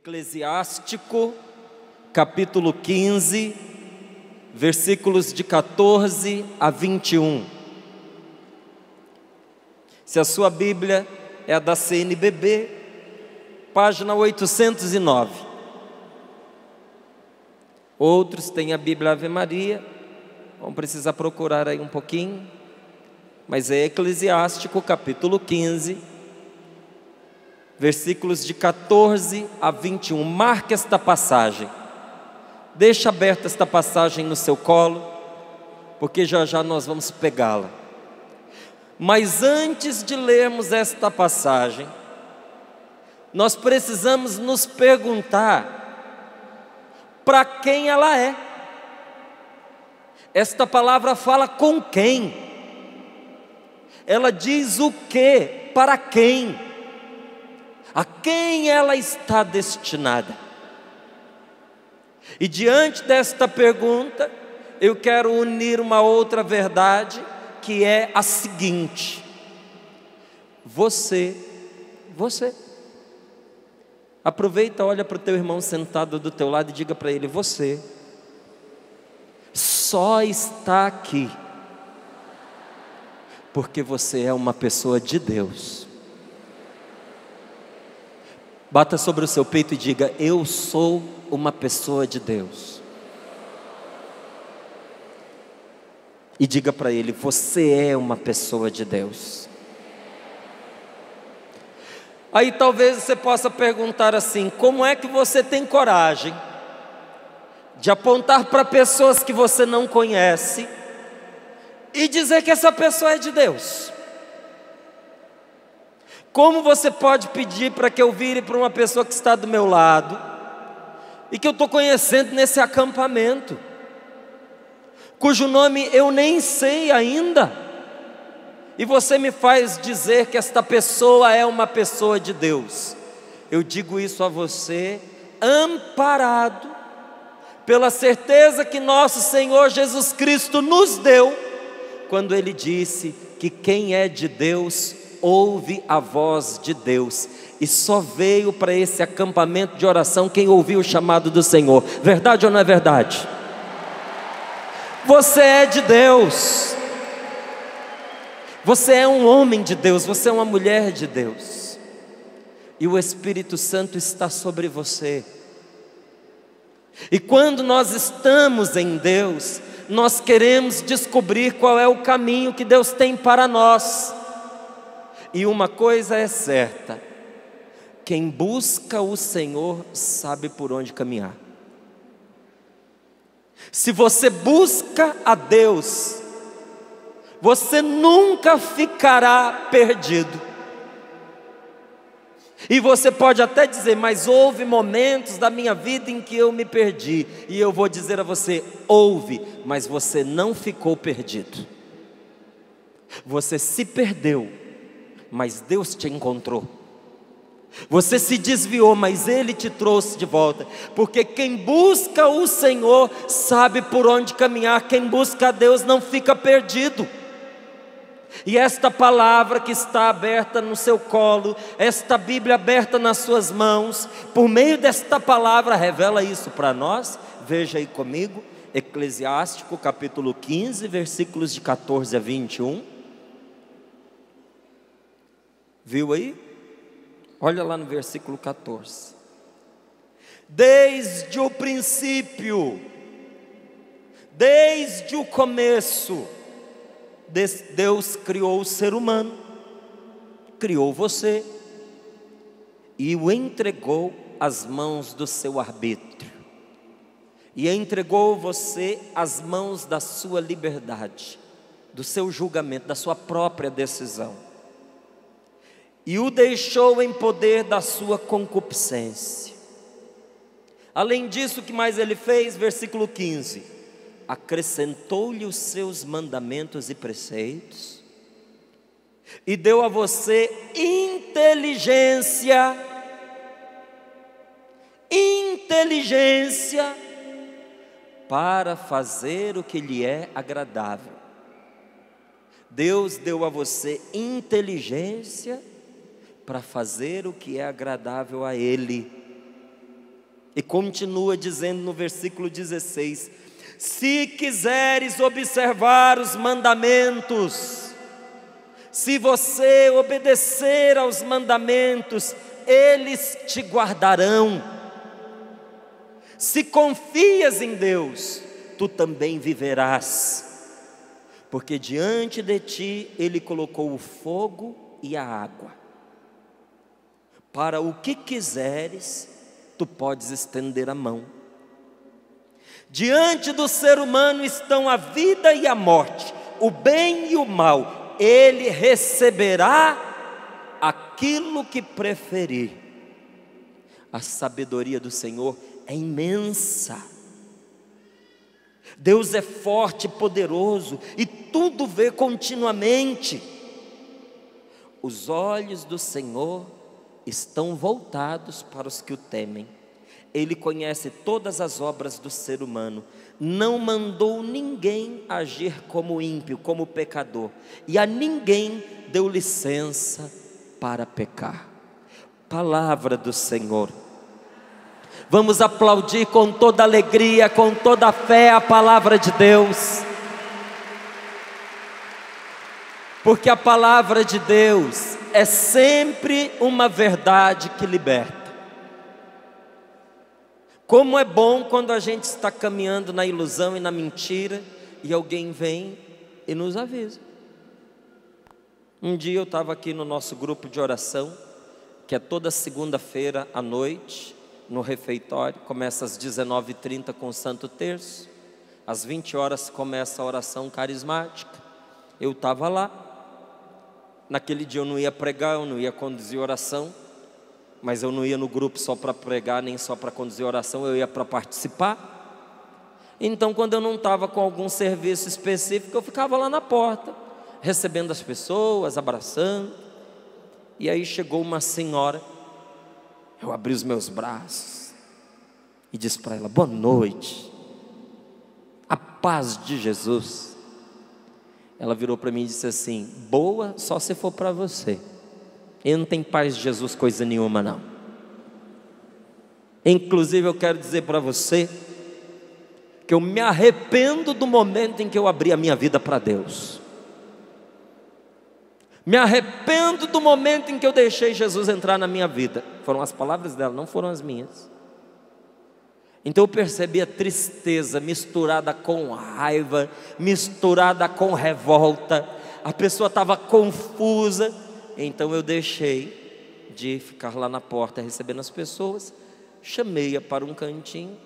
Eclesiástico, capítulo 15, versículos de 14 a 21. Se a sua Bíblia é a da CNBB, página 809. Outros têm a Bíblia Ave Maria, vão precisar procurar aí um pouquinho, mas é Eclesiástico, capítulo 15, versículos de 14 a 21. Marque esta passagem. Deixa aberta esta passagem no seu colo, porque já já nós vamos pegá-la. Mas antes de lermos esta passagem, nós precisamos nos perguntar para quem ela é. Esta palavra fala com quem? Ela diz o que? Para quem? A quem ela está destinada? E diante desta pergunta, eu quero unir uma outra verdade, que é a seguinte: você, aproveita, olha para o teu irmão sentado do teu lado e diga para ele: você só está aqui porque você é uma pessoa de Deus. Bata sobre o seu peito e diga: eu sou uma pessoa de Deus. E diga para ele: você é uma pessoa de Deus. Aí talvez você possa perguntar assim: como é que você tem coragem de apontar para pessoas que você não conhece e dizer que essa pessoa é de Deus? Como você pode pedir para que eu vire para uma pessoa que está do meu lado e que eu estou conhecendo nesse acampamento, cujo nome eu nem sei ainda, e você me faz dizer que esta pessoa é uma pessoa de Deus? Eu digo isso a você amparado pela certeza que nosso Senhor Jesus Cristo nos deu, quando Ele disse que quem é de Deus ouve a voz de Deus. E só veio para esse acampamento de oração quem ouviu o chamado do Senhor. Verdade ou não é verdade? Você é de Deus. Você é um homem de Deus, você é uma mulher de Deus. E o Espírito Santo está sobre você. E quando nós estamos em Deus, nós queremos descobrir qual é o caminho que Deus tem para nós. E uma coisa é certa: quem busca o Senhor sabe por onde caminhar. Se você busca a Deus, você nunca ficará perdido. E você pode até dizer: mas houve momentos da minha vida em que eu me perdi. E eu vou dizer a você: houve, mas você não ficou perdido. Você se perdeu, mas Deus te encontrou. Você se desviou, mas Ele te trouxe de volta. Porque quem busca o Senhor sabe por onde caminhar. Quem busca a Deus não fica perdido. E esta palavra que está aberta no seu colo, esta Bíblia aberta nas suas mãos, por meio desta palavra revela isso para nós. Veja aí comigo, Eclesiástico capítulo 15, versículos de 14 a 21. Viu aí? Olha lá no versículo 14. Desde o princípio, desde o começo, Deus criou o ser humano, criou você e o entregou às mãos do seu arbítrio, e entregou você às mãos da sua liberdade, do seu julgamento, da sua própria decisão, e o deixou em poder da sua concupiscência. Além disso, o que mais ele fez? Versículo 15: acrescentou-lhe os seus mandamentos e preceitos, e deu a você inteligência para fazer o que lhe é agradável. Deus deu a você inteligência para fazer o que é agradável a Ele. E continua dizendo no versículo 16: se quiseres observar os mandamentos, se você obedecer aos mandamentos, eles te guardarão. Se confias em Deus, tu também viverás, porque diante de ti Ele colocou o fogo e a água. Para o que quiseres, tu podes estender a mão. Diante do ser humano estão a vida e a morte, o bem e o mal. Ele receberá aquilo que preferir. A sabedoria do Senhor é imensa. Deus é forte e poderoso e tudo vê continuamente. Os olhos do Senhor estão voltados para os que o temem. Ele conhece todas as obras do ser humano. Não mandou ninguém agir como ímpio, como pecador, e a ninguém deu licença para pecar. Palavra do Senhor. Vamos aplaudir com toda alegria, com toda a fé a palavra de Deus, porque a palavra de Deus é sempre uma verdade que liberta. Como é bom quando a gente está caminhando na ilusão e na mentira e alguém vem e nos avisa. Um dia eu estava aqui no nosso grupo de oração, que é toda segunda-feira à noite, no refeitório, começa às 19h30 com o Santo Terço, às 20 horas começa a oração carismática. Eu estava lá, naquele dia eu não ia pregar, eu não ia conduzir oração, mas eu não ia no grupo só para pregar, nem só para conduzir oração, eu ia para participar. Então quando eu não estava com algum serviço específico, eu ficava lá na porta, recebendo as pessoas, abraçando. E aí chegou uma senhora, eu abri os meus braços e disse para ela: boa noite, a paz de Jesus. Ela virou para mim e disse assim: boa só se for para você, e não tem paz de Jesus coisa nenhuma não. Inclusive eu quero dizer para você que eu me arrependo do momento em que eu abri a minha vida para Deus. Me arrependo do momento em que eu deixei Jesus entrar na minha vida. Foram as palavras dela, não foram as minhas. Então eu percebi a tristeza misturada com raiva, misturada com revolta. A pessoa estava confusa. Então eu deixei de ficar lá na porta recebendo as pessoas. Chamei-a para um cantinho,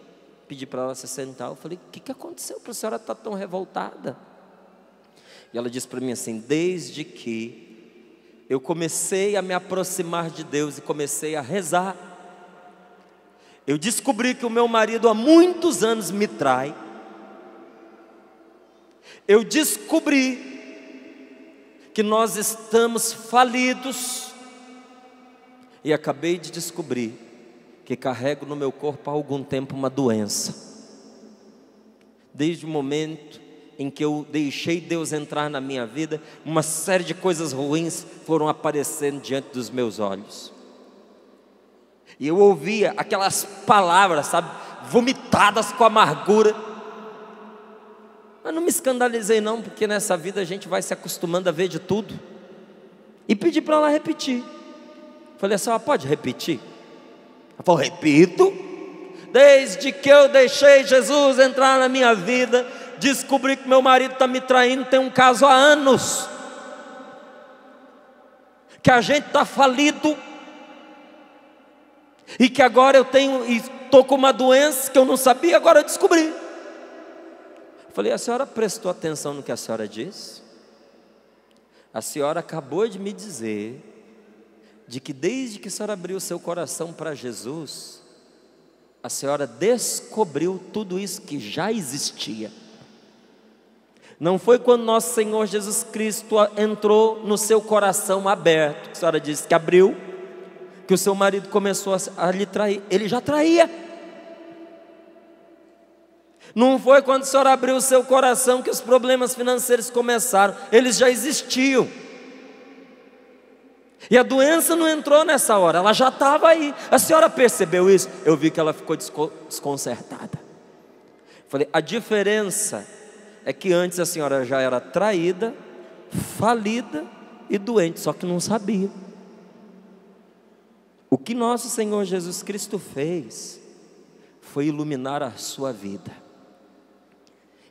pedi para ela se sentar. Eu falei: o que aconteceu para a senhora estar tão revoltada? E ela disse para mim assim: desde que eu comecei a me aproximar de Deus e comecei a rezar, eu descobri que o meu marido há muitos anos me trai. Eu descobri que nós estamos falidos. E acabei de descobrir que carrego no meu corpo há algum tempo uma doença. Desde o momento em que eu deixei Deus entrar na minha vida, uma série de coisas ruins foram aparecendo diante dos meus olhos. E eu ouvia aquelas palavras, sabe, vomitadas com amargura. Mas não me escandalizei não, porque nessa vida a gente vai se acostumando a ver de tudo. E pedi para ela repetir. Falei assim: ela pode repetir? Ela falou: repito. Desde que eu deixei Jesus entrar na minha vida, descobri que meu marido está me traindo, tem um caso há anos, que a gente está falido, e que agora eu estou com uma doença que eu não sabia, agora eu descobri. Eu falei: a senhora prestou atenção no que a senhora disse? A senhora acabou de me dizer de que desde que a senhora abriu o seu coração para Jesus, a senhora descobriu tudo isso que já existia. Não foi quando nosso Senhor Jesus Cristo entrou no seu coração aberto, que a senhora disse que abriu, que o seu marido começou a lhe trair. Ele já traía. Não foi quando a senhora abriu o seu coração que os problemas financeiros começaram. Eles já existiam. E a doença não entrou nessa hora, ela já estava aí. A senhora percebeu isso? Eu vi que ela ficou desconcertada. Falei, a diferença é que antes a senhora já era traída, falida e doente, só que não sabia. O que nosso Senhor Jesus Cristo fez foi iluminar a sua vida.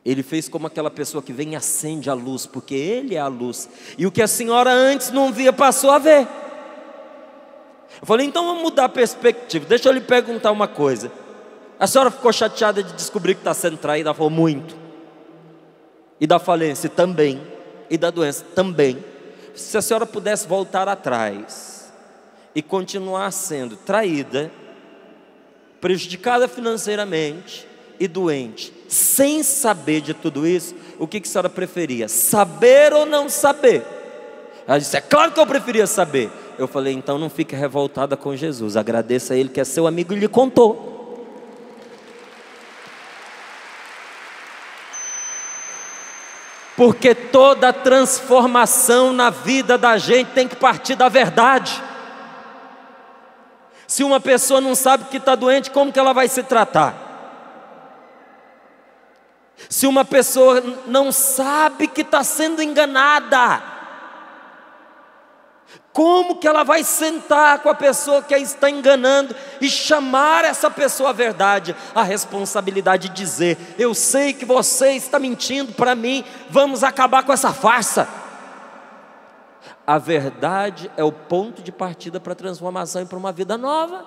Ele fez como aquela pessoa que vem e acende a luz, porque Ele é a luz. E o que a senhora antes não via, passou a ver. Eu falei, então vamos mudar a perspectiva. Deixa eu lhe perguntar uma coisa. A senhora ficou chateada de descobrir que está sendo traída? Ela falou, muito. E da falência também. E da doença também. Se a senhora pudesse voltar atrás e continuar sendo traída, prejudicada financeiramente e doente, sem saber de tudo isso, o que a senhora preferia? Saber ou não saber? Ela disse, é claro que eu preferia saber. Eu falei, então não fique revoltada com Jesus, agradeça a Ele que é seu amigo e lhe contou. Porque toda transformação na vida da gente tem que partir da verdade. Se uma pessoa não sabe que está doente, como que ela vai se tratar? Se uma pessoa não sabe que está sendo enganada, como que ela vai sentar com a pessoa que a está enganando e chamar essa pessoa à verdade? A responsabilidade de dizer, eu sei que você está mentindo para mim, vamos acabar com essa farsa. A verdade é o ponto de partida para a transformação e para uma vida nova.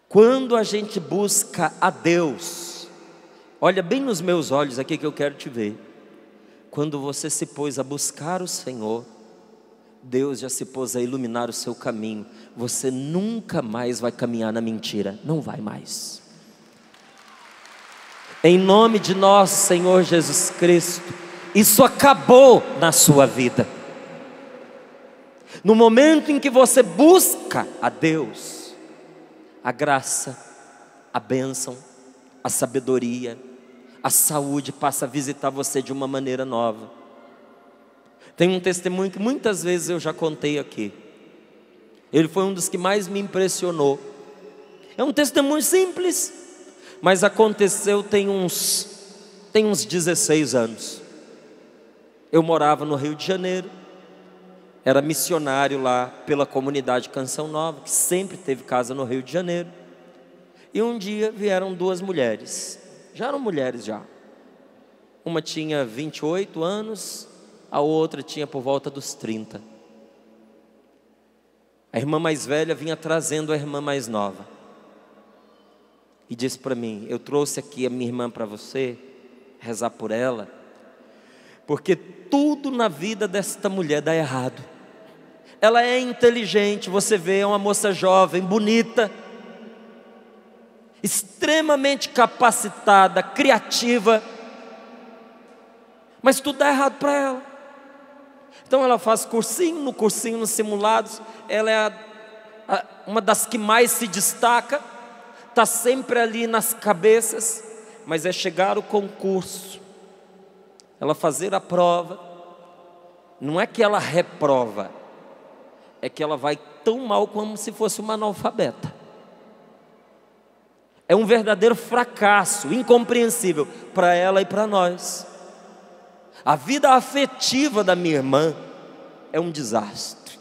Quando a gente busca a Deus, olha bem nos meus olhos aqui que eu quero te ver. Quando você se pôs a buscar o Senhor, Deus já se pôs a iluminar o seu caminho. Você nunca mais vai caminhar na mentira, não vai mais. Em nome de nosso Senhor Jesus Cristo, isso acabou na sua vida. No momento em que você busca a Deus, a graça, a bênção, a sabedoria, a saúde passa a visitar você de uma maneira nova. Tem um testemunho que muitas vezes eu já contei aqui. Ele foi um dos que mais me impressionou. É um testemunho simples, mas aconteceu tem uns 16 anos. Eu morava no Rio de Janeiro, era missionário lá pela comunidade Canção Nova, que sempre teve casa no Rio de Janeiro. E um dia vieram duas mulheres, já eram mulheres já. Uma tinha 28 anos, a outra tinha por volta dos 30. A irmã mais velha vinha trazendo a irmã mais nova. E disse para mim, eu trouxe aqui a minha irmã para você, rezar por ela, porque tudo na vida desta mulher dá errado. Ela é inteligente, você vê, é uma moça jovem, bonita, extremamente capacitada, criativa, mas tudo dá errado para ela. Então ela faz cursinho nos simulados, ela é uma das que mais se destaca, está sempre ali nas cabeças, mas é chegar ao concurso, ela fazer a prova, não é que ela reprova, é que ela vai tão mal como se fosse uma analfabeta. É um verdadeiro fracasso, incompreensível para ela e para nós. A vida afetiva da minha irmã é um desastre.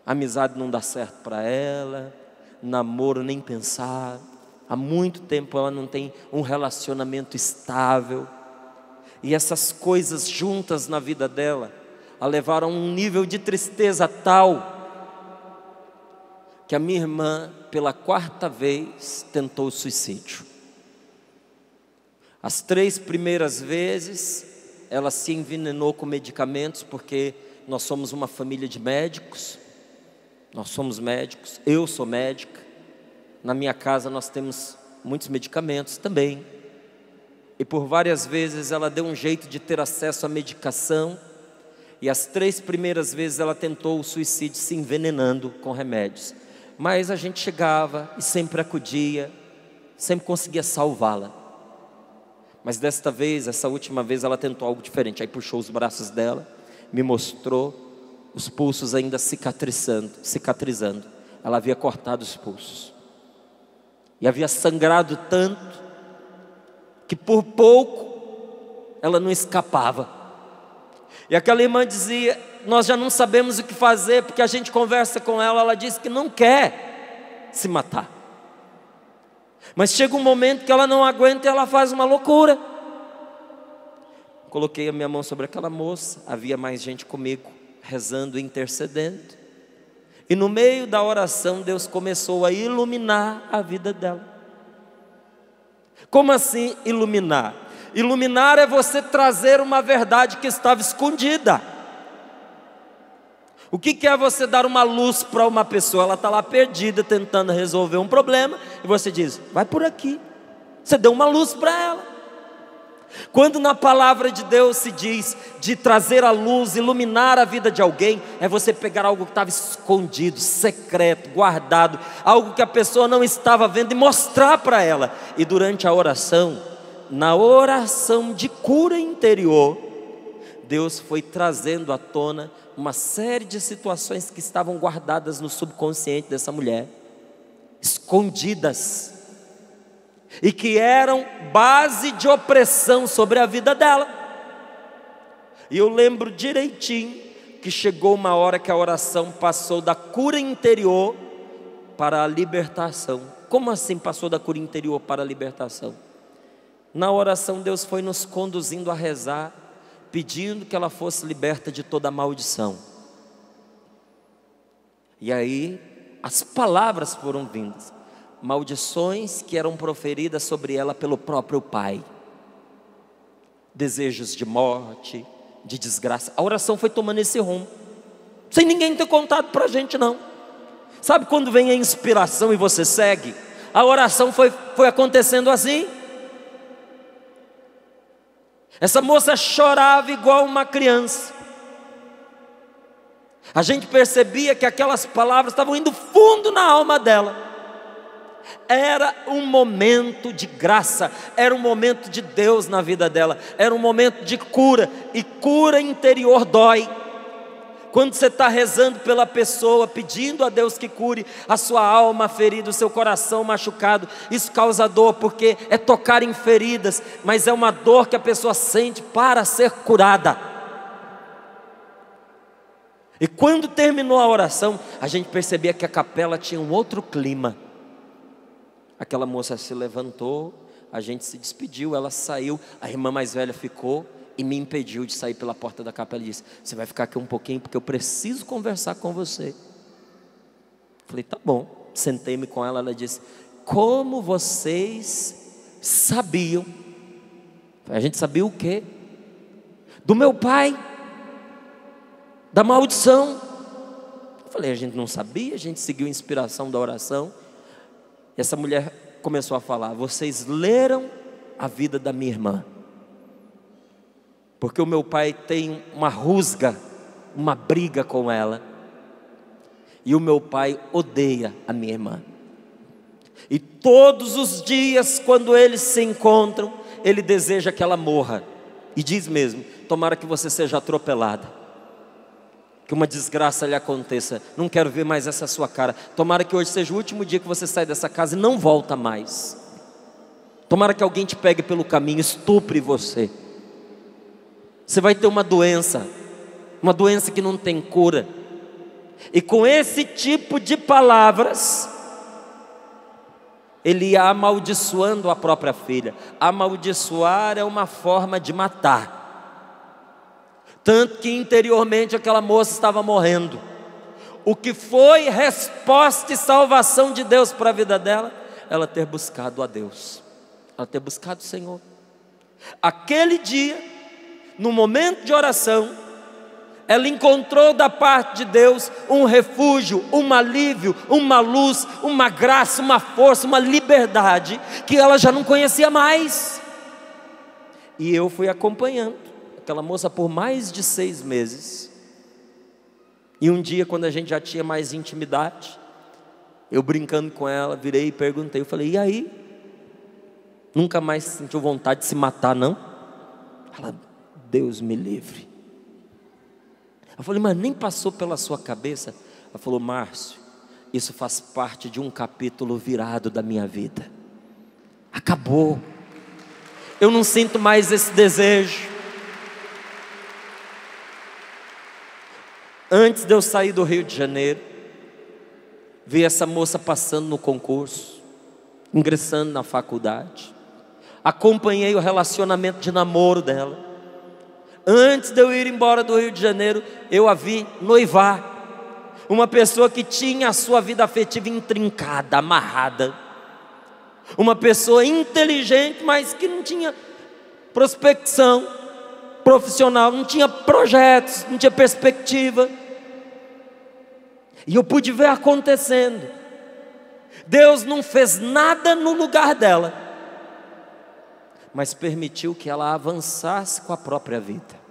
A amizade não dá certo para ela, namoro nem pensar. Há muito tempo ela não tem um relacionamento estável. E essas coisas juntas na vida dela a levaram a um nível de tristeza tal que a minha irmã, pela 4ª vez, tentou o suicídio. As 3 primeiras vezes, ela se envenenou com medicamentos, porque nós somos uma família de médicos. Nós somos médicos, eu sou médica. Na minha casa nós temos muitos medicamentos também. E por várias vezes ela deu um jeito de ter acesso à medicação. E as 3 primeiras vezes ela tentou o suicídio se envenenando com remédios. Mas a gente chegava e sempre acudia, sempre conseguia salvá-la. Mas desta vez, essa última vez, ela tentou algo diferente. Aí puxou os braços dela, me mostrou os pulsos ainda cicatrizando. Ela havia cortado os pulsos. E havia sangrado tanto, que por pouco ela não escapava. E aquela irmã dizia: nós já não sabemos o que fazer, porque a gente conversa com ela, ela diz que não quer se matar. Mas chega um momento que ela não aguenta e ela faz uma loucura. Coloquei a minha mão sobre aquela moça, havia mais gente comigo, rezando e intercedendo. E no meio da oração, Deus começou a iluminar a vida dela. Como assim iluminar? Iluminar é você trazer uma verdade que estava escondida. O que é você dar uma luz para uma pessoa? Ela está lá perdida, tentando resolver um problema, e você diz: vai por aqui. Você deu uma luz para ela. Quando na palavra de Deus se diz de trazer a luz, iluminar a vida de alguém, é você pegar algo que estava escondido, secreto, guardado, algo que a pessoa não estava vendo e mostrar para ela. E durante a oração, na oração de cura interior, Deus foi trazendo à tona uma série de situações que estavam guardadas no subconsciente dessa mulher, escondidas, e que eram base de opressão sobre a vida dela. E eu lembro direitinho que chegou uma hora que a oração passou da cura interior para a libertação. Como assim passou da cura interior para a libertação? Na oração Deus foi nos conduzindo a rezar, pedindo que ela fosse liberta de toda a maldição. E aí as palavras foram vindas, maldições que eram proferidas sobre ela pelo próprio pai, desejos de morte, de desgraça. A oração foi tomando esse rumo, sem ninguém ter contado para a gente não. Sabe quando vem a inspiração e você segue? A oração foi acontecendo assim. Essa moça chorava igual uma criança. A gente percebia que aquelas palavras estavam indo fundo na alma dela. Era um momento de graça, era um momento de Deus na vida dela, era um momento de cura, e cura interior dói. Quando você está rezando pela pessoa, pedindo a Deus que cure a sua alma ferida, o seu coração machucado, isso causa dor, porque é tocar em feridas, mas é uma dor que a pessoa sente para ser curada. E quando terminou a oração, a gente percebia que a capela tinha um outro clima. Aquela moça se levantou, a gente se despediu, ela saiu, a irmã mais velha ficou e me impediu de sair pela porta da capela e disse: você vai ficar aqui um pouquinho porque eu preciso conversar com você. Falei: tá bom. Sentei-me com ela, ela disse: como vocês sabiam? A gente sabia o quê? Do meu pai, da maldição. Eu falei: a gente não sabia, a gente seguiu a inspiração da oração. E essa mulher começou a falar: vocês leram a vida da minha irmã, porque o meu pai tem uma rusga, uma briga com ela, e o meu pai odeia a minha irmã, e todos os dias quando eles se encontram, ele deseja que ela morra, e diz mesmo: tomara que você seja atropelada, que uma desgraça lhe aconteça, não quero ver mais essa sua cara, tomara que hoje seja o último dia que você sai dessa casa e não volta mais, tomara que alguém te pegue pelo caminho, estupre você, você vai ter uma doença que não tem cura. E com esse tipo de palavras, ele ia amaldiçoando a própria filha. Amaldiçoar é uma forma de matar. Tanto que interiormente aquela moça estava morrendo. O que foi resposta e salvação de Deus para a vida dela? Ela ter buscado a Deus, ela ter buscado o Senhor. Aquele dia, no momento de oração, ela encontrou da parte de Deus um refúgio, um alívio, uma luz, uma graça, uma força, uma liberdade que ela já não conhecia mais. E eu fui acompanhando aquela moça por mais de 6 meses. E um dia, quando a gente já tinha mais intimidade, eu brincando com ela, virei e perguntei, eu falei: e aí? Nunca mais sentiu vontade de se matar, não? Ela: Deus me livre. Eu falei: mas nem passou pela sua cabeça? Ela falou: Márcio, isso faz parte de um capítulo virado da minha vida. Acabou. Eu não sinto mais esse desejo. Antes de eu sair do Rio de Janeiro, vi essa moça passando no concurso, ingressando na faculdade. Acompanhei o relacionamento de namoro dela. Antes de eu ir embora do Rio de Janeiro, eu a vi noivar. Uma pessoa que tinha a sua vida afetiva intrincada, amarrada. Uma pessoa inteligente, mas que não tinha prospecção profissional, não tinha projetos, não tinha perspectiva. E eu pude ver acontecendo. Deus não fez nada no lugar dela, mas permitiu que ela avançasse com a própria vida.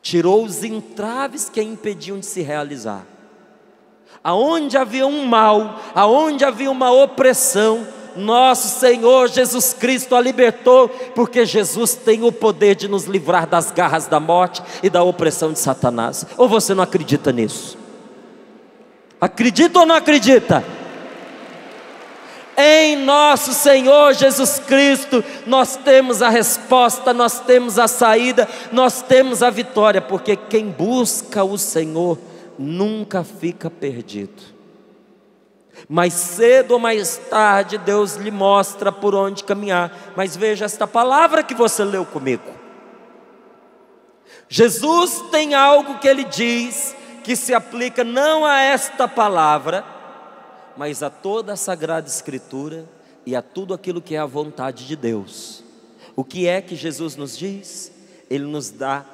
Tirou os entraves que a impediam de se realizar. Aonde havia um mal, aonde havia uma opressão, nosso Senhor Jesus Cristo a libertou, porque Jesus tem o poder de nos livrar das garras da morte e da opressão de Satanás. Ou você não acredita nisso? Acredita ou não acredita? Em nosso Senhor Jesus Cristo, nós temos a resposta, nós temos a saída, nós temos a vitória, porque quem busca o Senhor nunca fica perdido. Mais cedo ou mais tarde, Deus lhe mostra por onde caminhar. Mas veja esta palavra que você leu comigo. Jesus tem algo que Ele diz, que se aplica não a esta palavra, mas a toda a Sagrada Escritura e a tudo aquilo que é a vontade de Deus. O que é que Jesus nos diz? Ele nos dá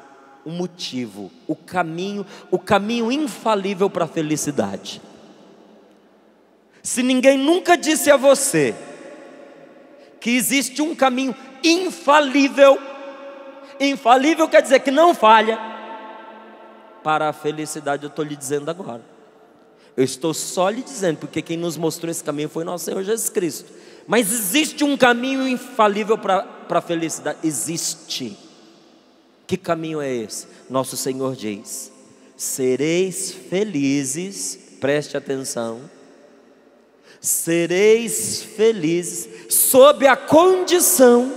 um motivo, o caminho infalível para a felicidade. Se ninguém nunca disse a você que existe um caminho infalível, infalível quer dizer que não falha, para a felicidade, eu estou lhe dizendo agora. Eu estou só lhe dizendo, porque quem nos mostrou esse caminho foi nosso Senhor Jesus Cristo. Mas existe um caminho infalível para a felicidade? Existe. Que caminho é esse? Nosso Senhor diz: sereis felizes, preste atenção, sereis felizes sob a condição.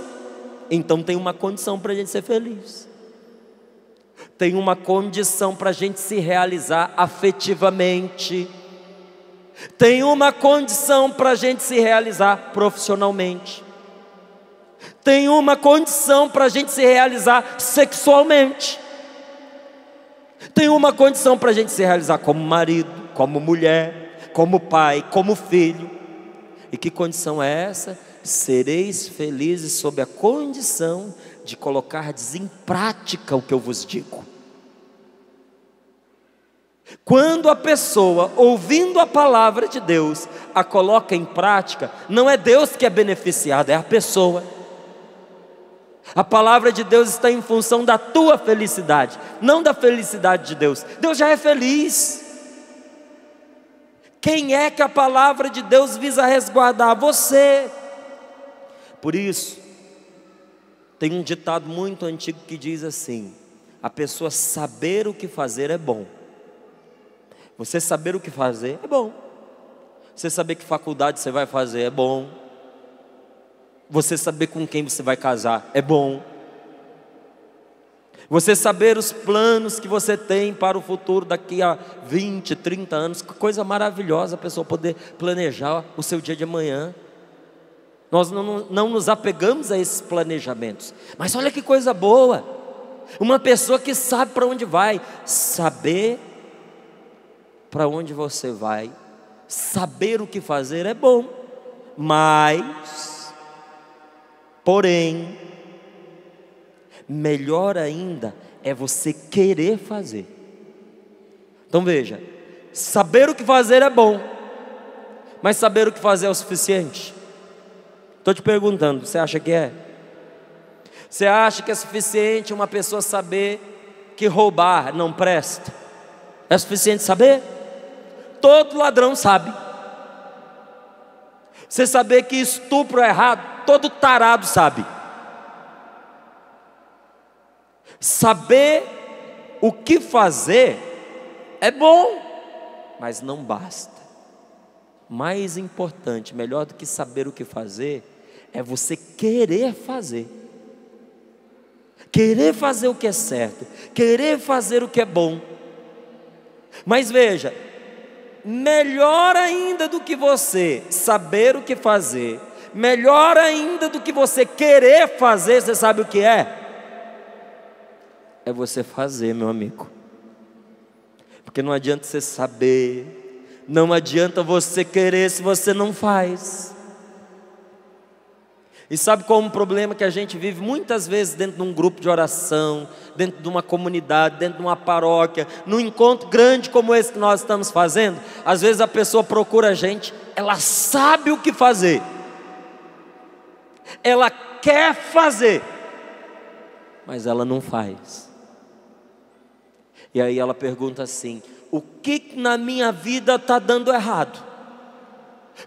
Então tem uma condição para a gente ser feliz. Tem uma condição para a gente se realizar afetivamente. Tem uma condição para a gente se realizar profissionalmente. Tem uma condição para a gente se realizar sexualmente. Tem uma condição para a gente se realizar como marido, como mulher, como pai, como filho. E que condição é essa? Sereis felizes sob a condição de colocardes em prática o que eu vos digo. Quando a pessoa, ouvindo a palavra de Deus, a coloca em prática, não é Deus que é beneficiado, é a pessoa. A palavra de Deus está em função da tua felicidade, não da felicidade de Deus. Deus já é feliz. Quem é que a palavra de Deus visa resguardar? Você. Por isso, tem um ditado muito antigo que diz assim: a pessoa saber o que fazer é bom. Você saber o que fazer é bom. Você saber que faculdade você vai fazer é bom. Você saber com quem você vai casar é bom. Você saber os planos que você tem para o futuro daqui a 20, 30 anos. Que coisa maravilhosa a pessoa poder planejar o seu dia de amanhã. Nós não nos apegamos a esses planejamentos. Mas olha que coisa boa. Uma pessoa que sabe para onde vai. Saber para onde você vai, saber o que fazer é bom. Mas, porém, melhor ainda é você querer fazer. Então veja, saber o que fazer é bom, mas saber o que fazer é o suficiente? Estou te perguntando, você acha que é? Você acha que é suficiente uma pessoa saber que roubar não presta? É suficiente saber? Todo ladrão sabe. Você saber que estupro é errado, todo tarado sabe. Saber o que fazer é bom, mas não basta. Mais importante, melhor do que saber o que fazer, é você querer fazer. Querer fazer o que é certo, querer fazer o que é bom. Mas veja, melhor ainda do que você saber o que fazer, melhor ainda do que você querer fazer, você sabe o que é? É você fazer, meu amigo. Porque não adianta você saber, não adianta você querer se você não faz. E sabe qual é um problema que a gente vive muitas vezes dentro de um grupo de oração, dentro de uma comunidade, dentro de uma paróquia, num encontro grande como esse que nós estamos fazendo? Às vezes a pessoa procura a gente, ela sabe o que fazer, ela quer fazer, mas ela não faz. E aí ela pergunta assim: o que na minha vida está dando errado?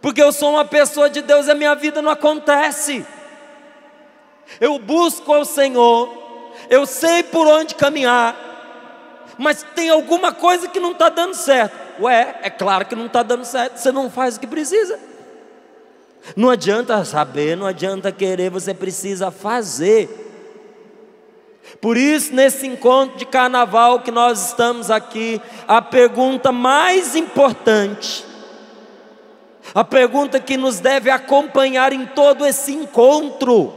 Porque eu sou uma pessoa de Deus e a minha vida não acontece. Eu busco ao Senhor, eu sei por onde caminhar, mas tem alguma coisa que não está dando certo. Ué, é claro que não está dando certo, você não faz o que precisa. Não adianta saber, não adianta querer, você precisa fazer. Por isso, nesse encontro de carnaval que nós estamos aqui, a pergunta mais importante, a pergunta que nos deve acompanhar em todo esse encontro,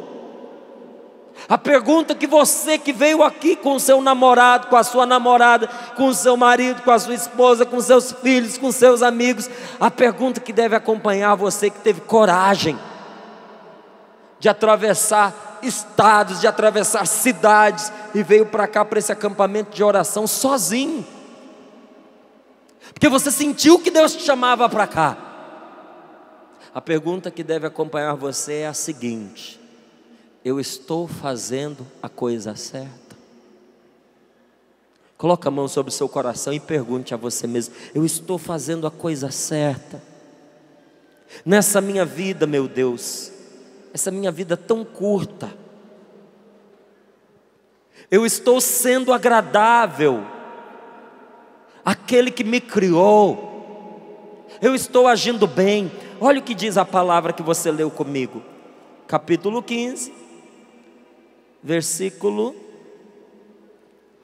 a pergunta que você que veio aqui com o seu namorado, com a sua namorada, com o seu marido, com a sua esposa, com seus filhos, com seus amigos, a pergunta que deve acompanhar você que teve coragem de atravessar estados, de atravessar cidades e veio para cá, para esse acampamento de oração sozinho, porque você sentiu que Deus te chamava para cá. A pergunta que deve acompanhar você é a seguinte: eu estou fazendo a coisa certa? Coloque a mão sobre o seu coração e pergunte a você mesmo: eu estou fazendo a coisa certa? Nessa minha vida, meu Deus, essa minha vida tão curta, eu estou sendo agradável àquele que me criou? Eu estou agindo bem? Olha o que diz a palavra que você leu comigo, capítulo 15, versículo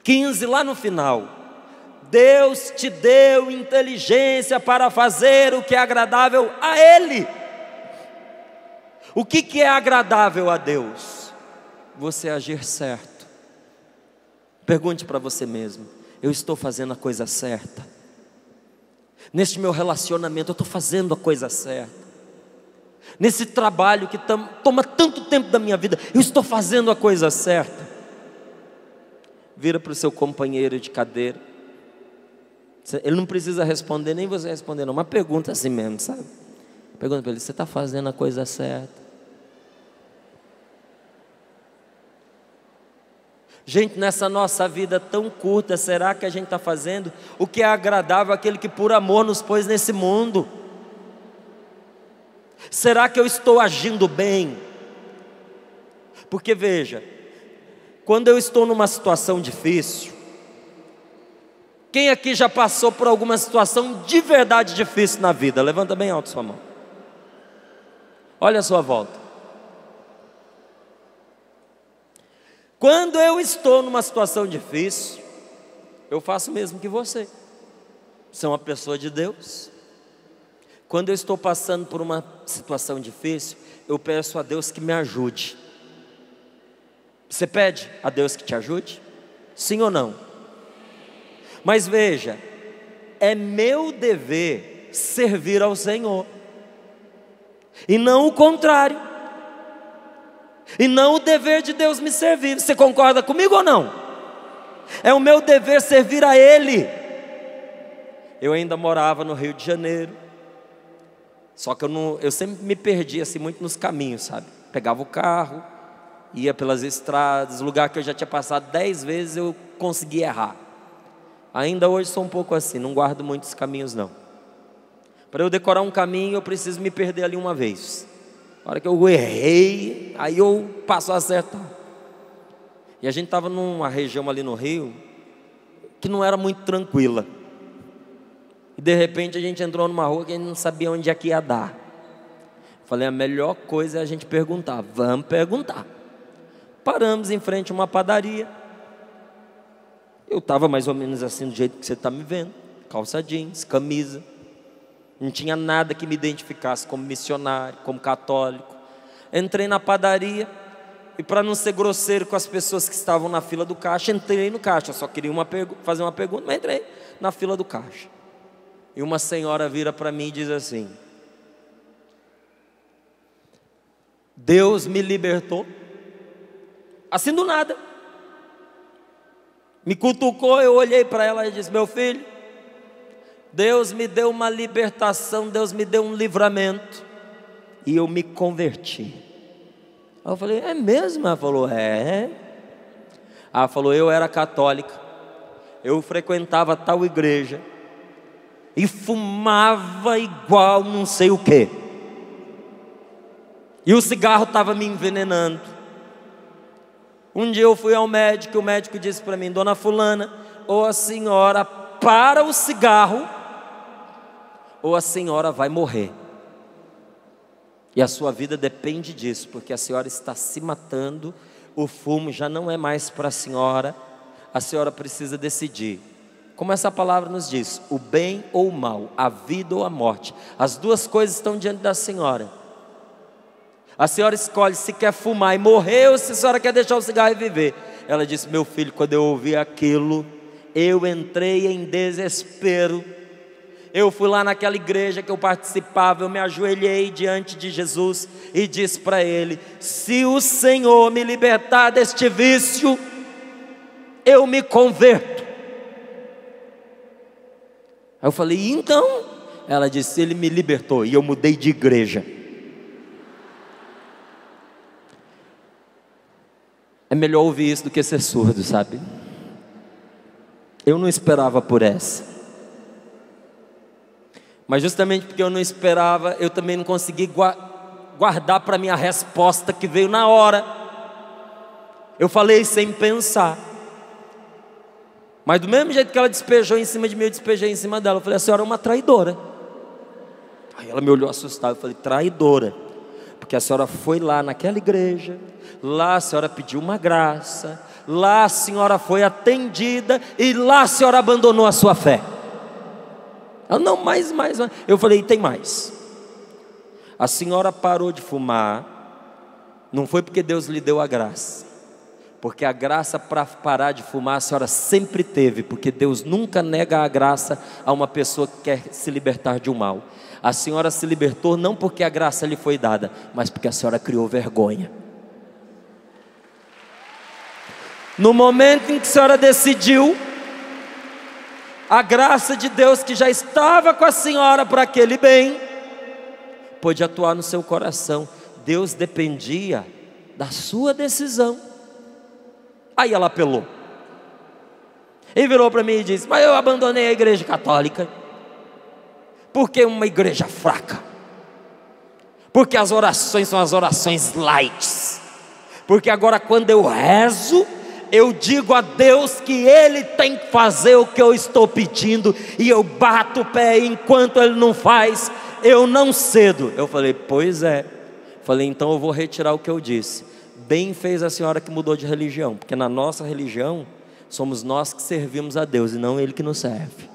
15, lá no final: Deus te deu inteligência para fazer o que é agradável a Ele. O que é agradável a Deus? Você agir certo. Pergunte para você mesmo: eu estou fazendo a coisa certa? Neste meu relacionamento, eu estou fazendo a coisa certa? Nesse trabalho que toma tanto tempo da minha vida, eu estou fazendo a coisa certa? Vira para o seu companheiro de cadeira, ele não precisa responder, nem você responder não, mas pergunta assim mesmo, sabe? Pergunta para ele: você está fazendo a coisa certa? Gente, nessa nossa vida tão curta, será que a gente está fazendo o que é agradável àquele que por amor nos pôs nesse mundo? Será que eu estou agindo bem? Porque veja, quando eu estou numa situação difícil, quem aqui já passou por alguma situação de verdade difícil na vida? Levanta bem alto sua mão. Olha a sua volta. Quando eu estou numa situação difícil, eu faço o mesmo que você. Você é uma pessoa de Deus. Quando eu estou passando por uma situação difícil, eu peço a Deus que me ajude. Você pede a Deus que te ajude? Sim ou não? Mas veja, é meu dever servir ao Senhor, e não o contrário. E não o dever de Deus me servir. Você concorda comigo ou não? É o meu dever servir a Ele. Eu ainda morava no Rio de Janeiro, só que eu sempre me perdia assim muito nos caminhos, sabe? Pegava o carro, ia pelas estradas, lugar que eu já tinha passado 10 vezes, eu conseguia errar. Ainda hoje sou um pouco assim, não guardo muitos caminhos não. Para eu decorar um caminho, eu preciso me perder ali uma vez. A hora que eu errei, aí eu passo a acertar. E a gente estava numa região ali no Rio, que não era muito tranquila. E de repente a gente entrou numa rua que a gente não sabia onde é que ia dar. Falei, a melhor coisa é a gente perguntar. Vamos perguntar. Paramos em frente a uma padaria. Eu estava mais ou menos assim do jeito que você está me vendo. Calça jeans, camisa. Não tinha nada que me identificasse como missionário, como católico. Entrei na padaria. E para não ser grosseiro com as pessoas que estavam na fila do caixa, entrei no caixa. Eu só queria fazer uma pergunta, mas entrei na fila do caixa. E uma senhora vira para mim e diz assim: Deus me libertou, assim do nada. Me cutucou, eu olhei para ela e disse: meu filho, Deus me deu uma libertação, Deus me deu um livramento, e eu me converti. Aí eu falei, é mesmo? Ela falou, é. Ela falou, eu era católica, eu frequentava tal igreja, e fumava igual não sei o quê. E o cigarro estava me envenenando. Um dia eu fui ao médico, o médico disse para mim, dona fulana, ou a senhora para o cigarro, ou a senhora vai morrer. E a sua vida depende disso, porque a senhora está se matando, o fumo já não é mais para a senhora precisa decidir. Como essa palavra nos diz, o bem ou o mal, a vida ou a morte, as duas coisas estão diante da senhora. A senhora escolhe se quer fumar e morrer ou se a senhora quer deixar o cigarro e viver. Ela disse, meu filho, quando eu ouvi aquilo, eu entrei em desespero. Eu fui lá naquela igreja que eu participava, eu me ajoelhei diante de Jesus e disse para Ele, se o Senhor me libertar deste vício, eu me converto. Aí eu falei, então? Ela disse, Ele me libertou e eu mudei de igreja. É melhor ouvir isso do que ser surdo, sabe? Eu não esperava por essa. Mas justamente porque eu não esperava, eu também não consegui guardar para mim a resposta que veio na hora. Eu falei sem pensar. Mas do mesmo jeito que ela despejou em cima de mim, eu despejei em cima dela. Eu falei, a senhora é uma traidora. Aí ela me olhou assustada, eu falei, traidora. Porque a senhora foi lá naquela igreja, lá a senhora pediu uma graça, lá a senhora foi atendida e lá a senhora abandonou a sua fé. Ela, não, mais. Eu falei, tem mais. A senhora parou de fumar, não foi porque Deus lhe deu a graça, porque a graça para parar de fumar a senhora sempre teve, porque Deus nunca nega a graça a uma pessoa que quer se libertar de um mal. A senhora se libertou não porque a graça lhe foi dada, mas porque a senhora criou vergonha. No momento em que a senhora decidiu, a graça de Deus que já estava com a senhora para aquele bem, pôde atuar no seu coração. Deus dependia da sua decisão. Aí ela apelou e virou para mim e disse, mas eu abandonei a igreja católica. Porque uma igreja fraca, porque as orações são as orações light, porque agora quando eu rezo, eu digo a Deus que Ele tem que fazer o que eu estou pedindo, e eu bato o pé, e enquanto Ele não faz, eu não cedo. Eu falei, pois é. Falei, então eu vou retirar o que eu disse. Bem fez a senhora que mudou de religião, porque na nossa religião, somos nós que servimos a Deus, e não Ele que nos serve.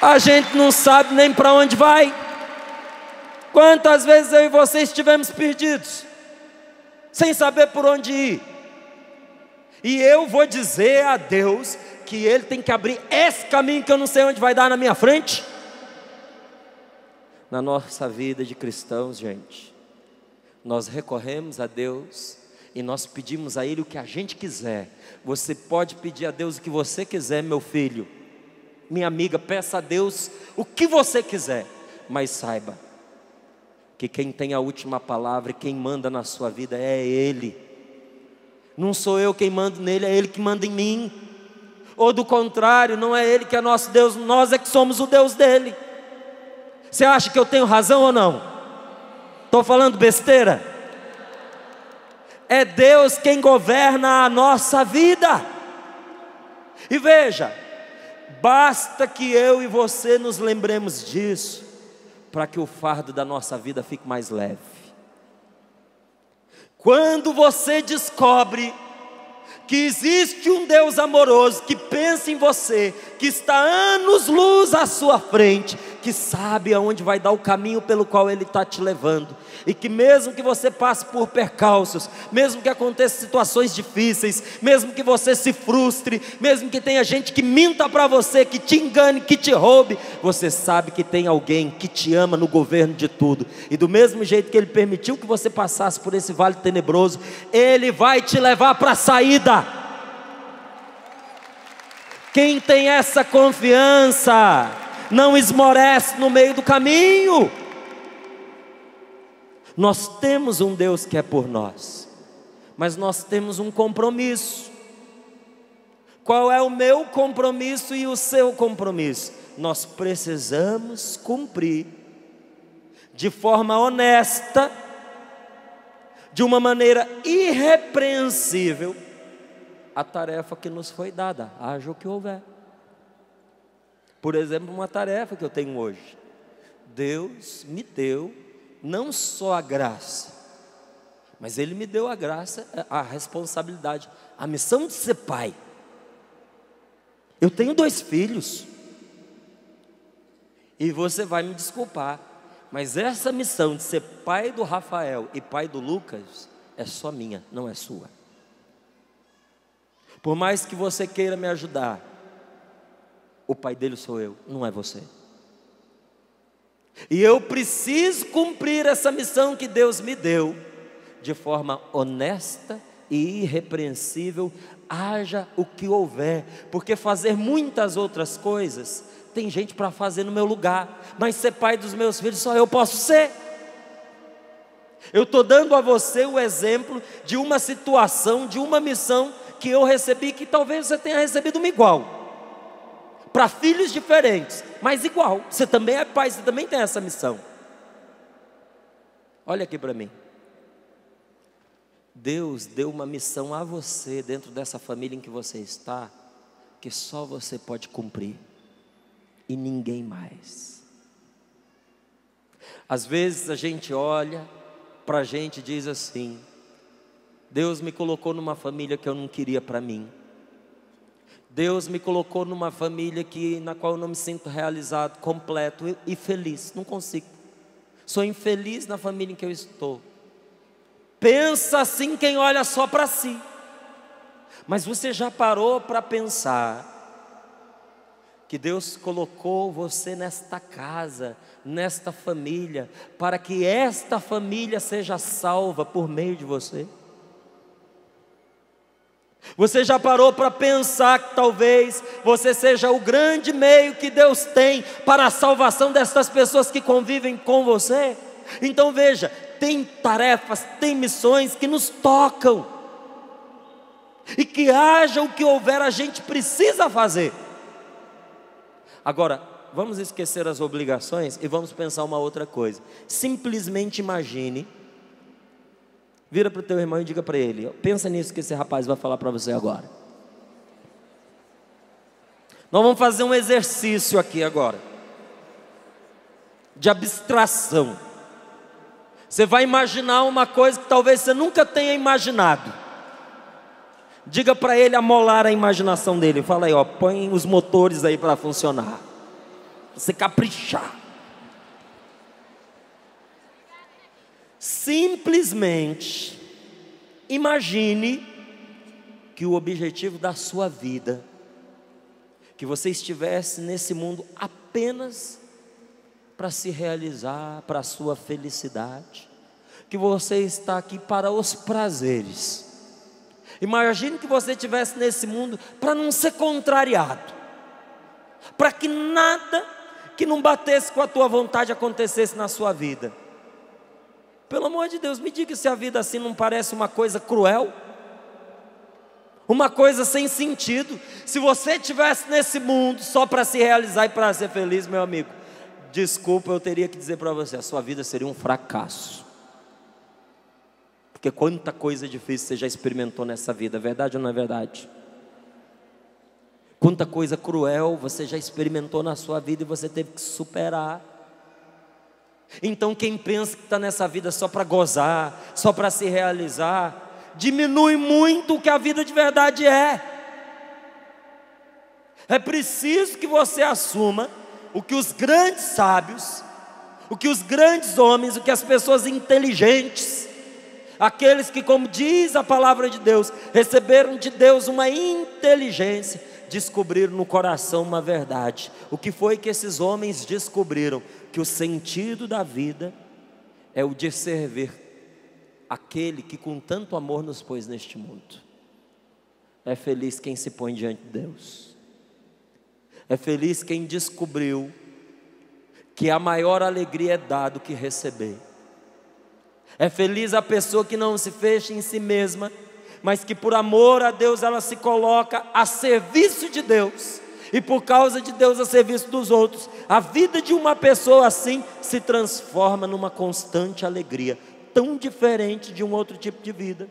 A gente não sabe nem para onde vai. Quantas vezes eu e você estivemos perdidos, sem saber por onde ir. E eu vou dizer a Deus que Ele tem que abrir esse caminho que eu não sei onde vai dar na minha frente. Na nossa vida de cristãos, gente, nós recorremos a Deus e nós pedimos a Ele o que a gente quiser. Você pode pedir a Deus o que você quiser, meu filho. Minha amiga, peça a Deus o que você quiser, mas saiba que quem tem a última palavra e quem manda na sua vida é Ele. Não sou eu quem mando nele, é Ele que manda em mim. Ou do contrário, não é Ele que é nosso Deus, nós é que somos o Deus dele. Você acha que eu tenho razão ou não? Estou falando besteira? É Deus quem governa a nossa vida. E veja, basta que eu e você nos lembremos disso, para que o fardo da nossa vida fique mais leve. Quando você descobre que existe um Deus amoroso, que pensa em você, que está anos-luz à sua frente, que sabe aonde vai dar o caminho pelo qual Ele está te levando, e que mesmo que você passe por percalços, mesmo que aconteçam situações difíceis, mesmo que você se frustre, mesmo que tenha gente que minta para você, que te engane, que te roube, você sabe que tem alguém que te ama no governo de tudo, e do mesmo jeito que Ele permitiu que você passasse por esse vale tenebroso, Ele vai te levar para a saída. Quem tem essa confiança não esmorece no meio do caminho. Nós temos um Deus que é por nós, mas nós temos um compromisso. Qual é o meu compromisso e o seu compromisso? Nós precisamos cumprir de forma honesta, de uma maneira irrepreensível, a tarefa que nos foi dada, haja o que houver. Por exemplo, uma tarefa que eu tenho hoje. Deus me deu não só a graça, mas Ele me deu a graça, a responsabilidade, a missão de ser pai. Eu tenho 2 filhos, e você vai me desculpar, mas essa missão de ser pai do Rafael e pai do Lucas é só minha, não é sua. Por mais que você queira me ajudar, o pai dele sou eu, não é você. E eu preciso cumprir essa missão que Deus me deu, de forma honesta e irrepreensível, haja o que houver, porque fazer muitas outras coisas, tem gente para fazer no meu lugar, mas ser pai dos meus filhos só eu posso ser. Eu estou dando a você o exemplo de uma situação, de uma missão que eu recebi, que talvez você tenha recebido uma igual, para filhos diferentes, mas igual. Você também é pai, você também tem essa missão. Olha aqui para mim. Deus deu uma missão a você, dentro dessa família em que você está, que só você pode cumprir, e ninguém mais. Às vezes a gente olha para a gente e diz assim: Deus me colocou numa família que eu não queria para mim. Deus me colocou numa família na qual eu não me sinto realizado, completo e feliz. Não consigo. Sou infeliz na família em que eu estou. Pensa assim quem olha só para si. Mas você já parou para pensar que Deus colocou você nesta casa, nesta família, para que esta família seja salva por meio de você? Você já parou para pensar que talvez você seja o grande meio que Deus tem para a salvação destas pessoas que convivem com você? Então veja, tem tarefas, tem missões que nos tocam, e que haja o que houver, a gente precisa fazer. Agora, vamos esquecer as obrigações e vamos pensar uma outra coisa. Simplesmente imagine, vira para o teu irmão e diga para ele: pensa nisso que esse rapaz vai falar para você agora. Nós vamos fazer um exercício aqui agora, de abstração. Você vai imaginar uma coisa que talvez você nunca tenha imaginado. Diga para ele amolar a imaginação dele. Fala aí, põe os motores aí para funcionar. Você caprichar. Simplesmente imagine que o objetivo da sua vida, que você estivesse nesse mundo apenas para se realizar, para a sua felicidade, que você está aqui para os prazeres. Imagine que você estivesse nesse mundo para não ser contrariado, para que nada que não batesse com a tua vontade acontecesse na sua vida. Pelo amor de Deus, me diga se a vida assim não parece uma coisa cruel, uma coisa sem sentido. Se você estivesse nesse mundo só para se realizar e para ser feliz, meu amigo, desculpa, eu teria que dizer para você, a sua vida seria um fracasso. Porque quanta coisa difícil você já experimentou nessa vida, é verdade ou não é verdade? Quanta coisa cruel você já experimentou na sua vida e você teve que superar. Então quem pensa que está nessa vida só para gozar, só para se realizar, diminui muito o que a vida de verdade é. É preciso que você assuma o que os grandes sábios, o que os grandes homens, o que as pessoas inteligentes, aqueles que, como diz a palavra de Deus, receberam de Deus uma inteligência, descobriram no coração uma verdade. O que foi que esses homens descobriram? Que o sentido da vida é o de servir aquele que com tanto amor nos pôs neste mundo. É feliz quem se põe diante de Deus. É feliz quem descobriu que a maior alegria é dar do que receber. É feliz a pessoa que não se fecha em si mesma, mas que por amor a Deus ela se coloca a serviço de Deus, e por causa de Deus a serviço dos outros. A vida de uma pessoa assim se transforma numa constante alegria, tão diferente de um outro tipo de vida.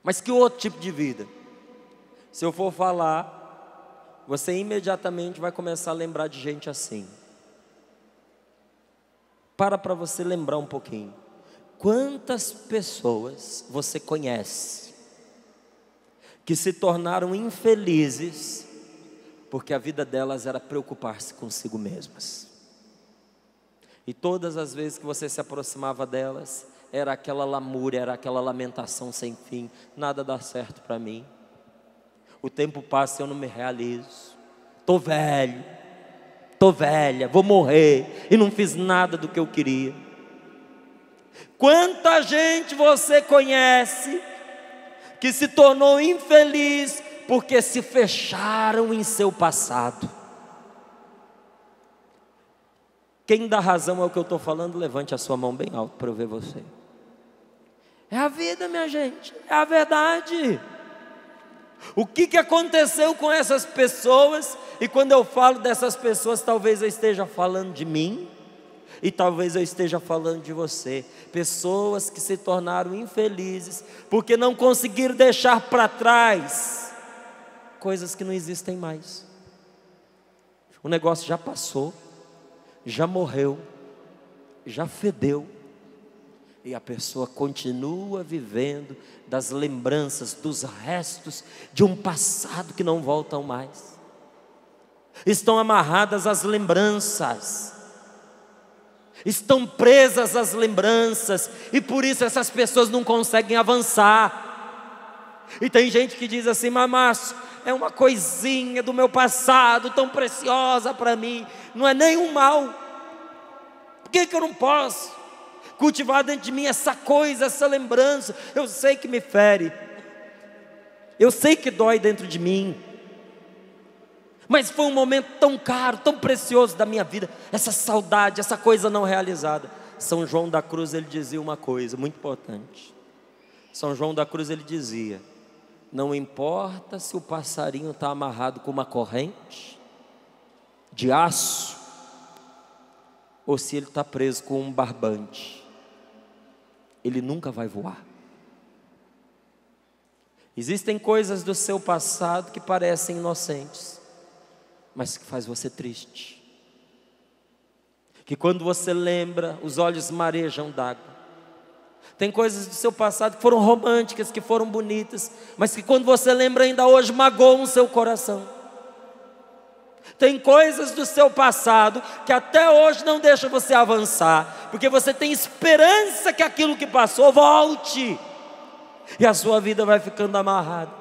Mas que outro tipo de vida? Se eu for falar, você imediatamente vai começar a lembrar de gente assim. Para você lembrar um pouquinho. Quantas pessoas você conhece que se tornaram infelizes porque a vida delas era preocupar-se consigo mesmas? E todas as vezes que você se aproximava delas, era aquela lamúria, era aquela lamentação sem fim. Nada dá certo para mim. O tempo passa e eu não me realizo. Estou velho, estou velha, vou morrer e não fiz nada do que eu queria. Quanta gente você conhece que se tornou infeliz porque se fecharam em seu passado? Quem dá razão ao que eu estou falando, levante a sua mão bem alto para eu ver você. É a vida, minha gente, é a verdade. O que aconteceu com essas pessoas? E quando eu falo dessas pessoas, talvez eu esteja falando de mim, e talvez eu esteja falando de você. Pessoas que se tornaram infelizes porque não conseguiram deixar para trás coisas que não existem mais. O negócio já passou, já morreu, já fedeu, e a pessoa continua vivendo das lembranças, dos restos de um passado que não voltam mais. Estão amarradas às lembranças, estão presas às lembranças, e por isso essas pessoas não conseguem avançar. E tem gente que diz assim: mas Márcio, é uma coisinha do meu passado tão preciosa para mim, não é nenhum mal. Por que eu não posso cultivar dentro de mim essa coisa, essa lembrança? Eu sei que me fere, eu sei que dói dentro de mim, mas foi um momento tão caro, tão precioso da minha vida, essa saudade, essa coisa não realizada. São João da Cruz, ele dizia uma coisa muito importante. São João da Cruz, ele dizia: não importa se o passarinho está amarrado com uma corrente de aço, ou se ele está preso com um barbante, ele nunca vai voar. Existem coisas do seu passado que parecem inocentes, mas que faz você triste, que quando você lembra, os olhos marejam d'água. Tem coisas do seu passado que foram românticas, que foram bonitas, mas que quando você lembra ainda hoje magoam o seu coração. Tem coisas do seu passado que até hoje não deixam você avançar, porque você tem esperança que aquilo que passou volte, e a sua vida vai ficando amarrada.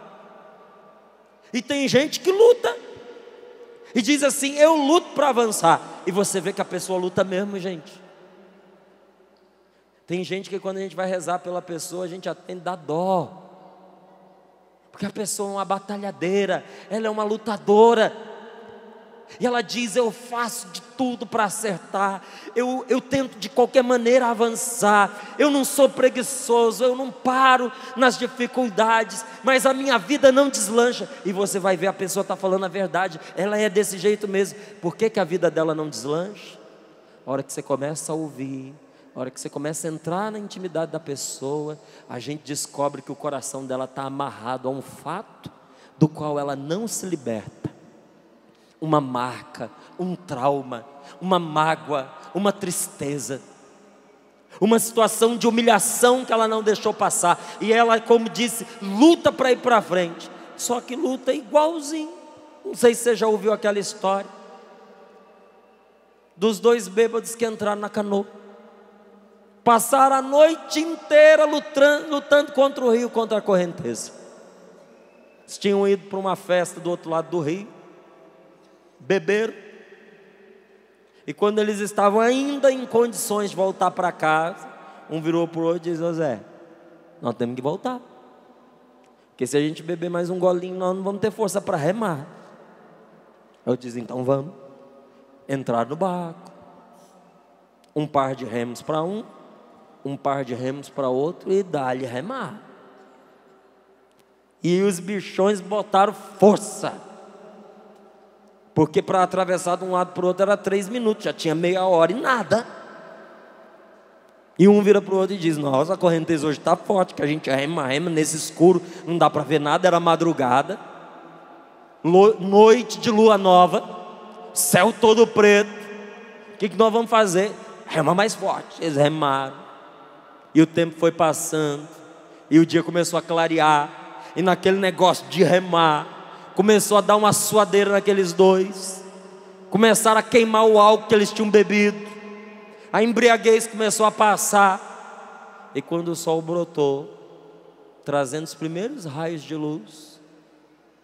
E tem gente que luta e diz assim: eu luto para avançar, e você vê que a pessoa luta mesmo, gente. Tem gente que quando a gente vai rezar pela pessoa, a gente até dá dó, porque a pessoa é uma batalhadeira, ela é uma lutadora, e ela diz: eu faço de tudo para acertar, eu tento de qualquer maneira avançar, eu não sou preguiçoso, eu não paro nas dificuldades, mas a minha vida não deslancha. E você vai ver, a pessoa está falando a verdade, ela é desse jeito mesmo. Por que a vida dela não deslancha? A hora que você começa a ouvir A hora que você começa a entrar na intimidade da pessoa, a gente descobre que o coração dela está amarrado a um fato do qual ela não se liberta. Uma marca, um trauma, uma mágoa, uma tristeza, uma situação de humilhação que ela não deixou passar. E ela, como disse, luta para ir para frente. Só que luta igualzinho. Não sei se você já ouviu aquela história dos dois bêbados que entraram na canoa. Passaram a noite inteira lutando contra o rio, contra a correnteza. Eles tinham ido para uma festa do outro lado do rio, beberam, e quando eles estavam ainda em condições de voltar para casa, um virou para o outro e disse: ô Zé, nós temos que voltar, porque se a gente beber mais um golinho, nós não vamos ter força para remar. Eu disse: então vamos. Entrar no barco, um par de remos para um par de remos para outro, e dá-lhe remar. E os bichões botaram força, porque para atravessar de um lado para o outro era 3 minutos, já tinha meia hora e nada. E um vira para o outro e diz: nossa, a correnteza hoje está forte, que a gente rema nesse escuro, não dá para ver nada. Era madrugada, noite de lua nova, céu todo preto. O que nós vamos fazer? Rema mais forte. Eles remaram, e o tempo foi passando, e o dia começou a clarear, e naquele negócio de remar, começou a dar uma suadeira naqueles dois, começaram a queimar o álcool que eles tinham bebido, a embriaguez começou a passar, e quando o sol brotou, trazendo os primeiros raios de luz,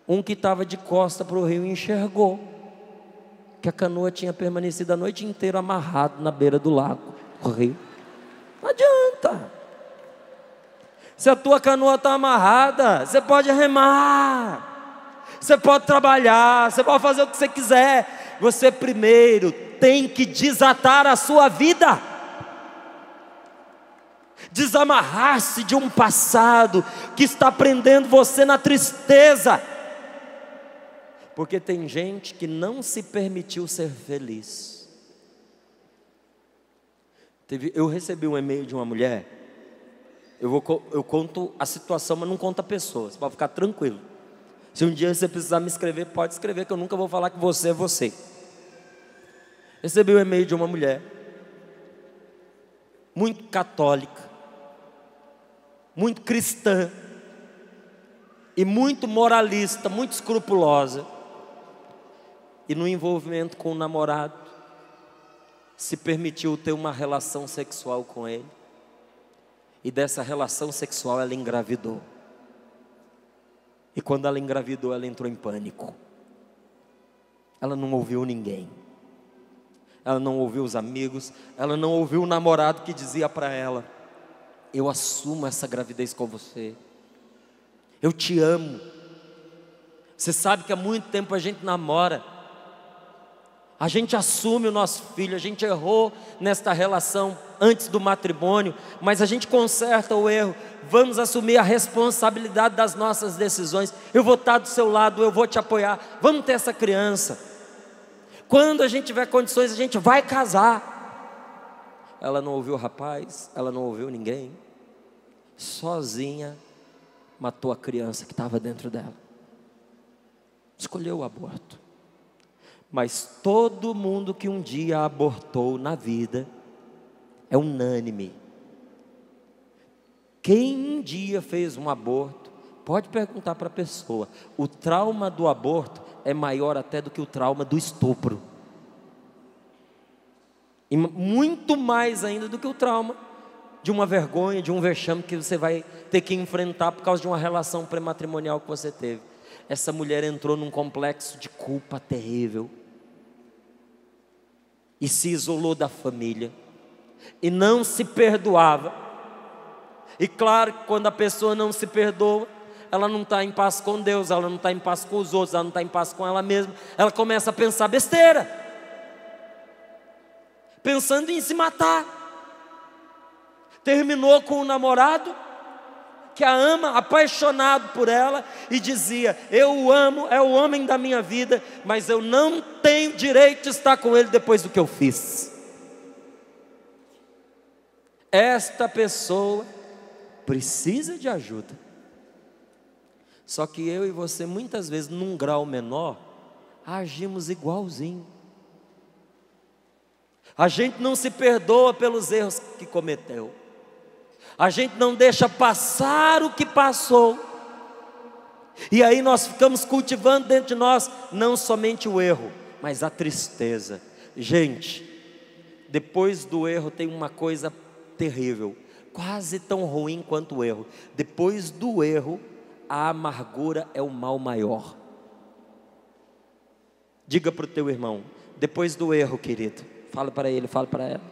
um que estava de costa para o rio enxergou que a canoa tinha permanecido a noite inteira amarrado na beira do lago, o rio. Não adianta. Se a tua canoa está amarrada, você pode remar, você pode trabalhar, você pode fazer o que você quiser. Você primeiro tem que desatar a sua vida, desamarrar-se de um passado que está prendendo você na tristeza. Porque tem gente que não se permitiu ser feliz. Eu recebi um e-mail de uma mulher. Eu conto a situação, mas não conto a pessoa. Você pode ficar tranquilo. Se um dia você precisar me escrever, pode escrever, que eu nunca vou falar que você é você. Recebi um e-mail de uma mulher muito católica, muito cristã e muito moralista, muito escrupulosa. E no envolvimento com o namorado, se permitiu ter uma relação sexual com ele. E dessa relação sexual ela engravidou. E quando ela engravidou, ela entrou em pânico. Ela não ouviu ninguém. Ela não ouviu os amigos. Ela não ouviu o namorado que dizia para ela: eu assumo essa gravidez com você. Eu te amo. Você sabe que há muito tempo a gente namora. A gente assume o nosso filho, a gente errou nesta relação antes do matrimônio, mas a gente conserta o erro. Vamos assumir a responsabilidade das nossas decisões. Eu vou estar do seu lado, eu vou te apoiar. Vamos ter essa criança. Quando a gente tiver condições, a gente vai casar. Ela não ouviu o rapaz, ela não ouviu ninguém. Sozinha matou a criança que estava dentro dela. Escolheu o aborto. Mas todo mundo que um dia abortou na vida é unânime. Quem um dia fez um aborto, pode perguntar para a pessoa. O trauma do aborto é maior até do que o trauma do estupro. E muito mais ainda do que o trauma de uma vergonha, de um vexame que você vai ter que enfrentar por causa de uma relação pré-matrimonial que você teve. Essa mulher entrou num complexo de culpa terrível e se isolou da família e não se perdoava. E claro que quando a pessoa não se perdoa, ela não está em paz com Deus, ela não está em paz com os outros, ela não está em paz com ela mesma. Ela começa a pensar besteira, pensando em se matar. Terminou com um namorado que a ama, apaixonado por ela, e dizia: eu o amo, é o homem da minha vida, mas eu não tenho direito de estar com ele depois do que eu fiz. esta pessoa precisa de ajuda. Só que eu e você, muitas vezes, num grau menor, agimos igualzinho. A gente não se perdoa pelos erros que cometeu. A gente não deixa passar o que passou. E aí nós ficamos cultivando dentro de nós, não somente o erro, mas a tristeza. Gente, depois do erro tem uma coisa terrível, quase tão ruim quanto o erro. Depois do erro, a amargura é o mal maior. Diga para o teu irmão, depois do erro, querido, fala para ele, fala para ela.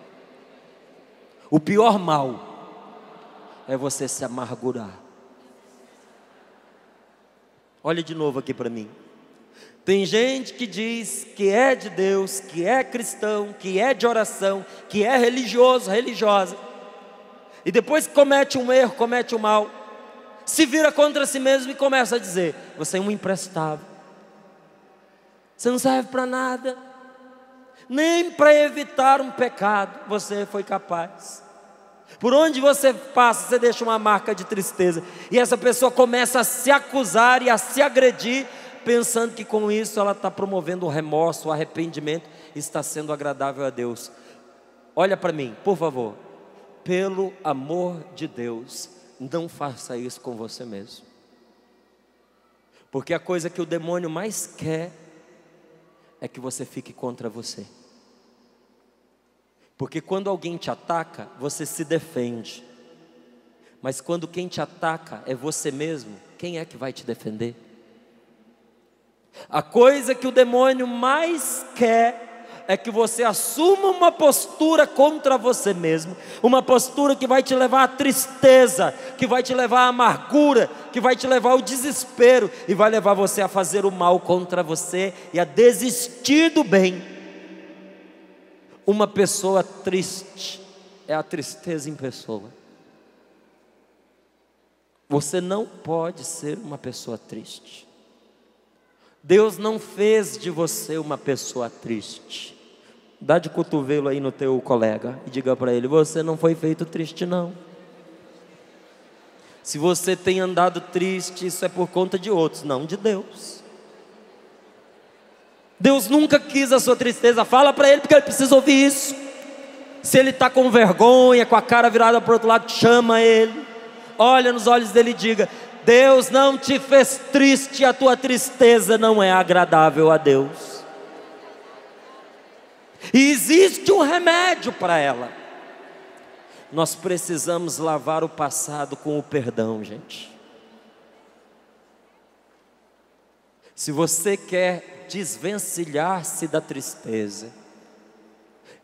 O pior mal é você se amargurar. Olha de novo aqui para mim. Tem gente que diz que é de Deus, que é cristão, que é de oração, que é religioso, religiosa, e depois que comete um erro, comete um mal, se vira contra si mesmo e começa a dizer: você é um imprestável, você não serve para nada, nem para evitar um pecado você foi capaz. Por onde você passa, você deixa uma marca de tristeza. E essa pessoa começa a se acusar e a se agredir, pensando que com isso ela está promovendo o remorso, o arrependimento, está sendo agradável a Deus. Olha para mim, por favor. Pelo amor de Deus, não faça isso com você mesmo. Porque a coisa que o demônio mais quer é que você fique contra você. Porque quando alguém te ataca, você se defende. Mas quando quem te ataca é você mesmo, quem é que vai te defender? A coisa que o demônio mais quer é que você assuma uma postura contra você mesmo, uma postura que vai te levar à tristeza, que vai te levar à amargura, que vai te levar ao desespero e vai levar você a fazer o mal contra você e a desistir do bem. Uma pessoa triste é a tristeza em pessoa. Você não pode ser uma pessoa triste. Deus não fez de você uma pessoa triste. Dá de cotovelo aí no teu colega e diga para ele: você não foi feito triste não. Se você tem andado triste, isso é por conta de outros, não de Deus. Deus nunca quis a sua tristeza. Fala para ele, porque ele precisa ouvir isso. Se ele está com vergonha, com a cara virada para o outro lado, chama ele, olha nos olhos dele e diga: Deus não te fez triste, a tua tristeza não é agradável a Deus. E existe um remédio para ela. Nós precisamos lavar o passado com o perdão, gente. Se você quer desvencilhar-se da tristeza,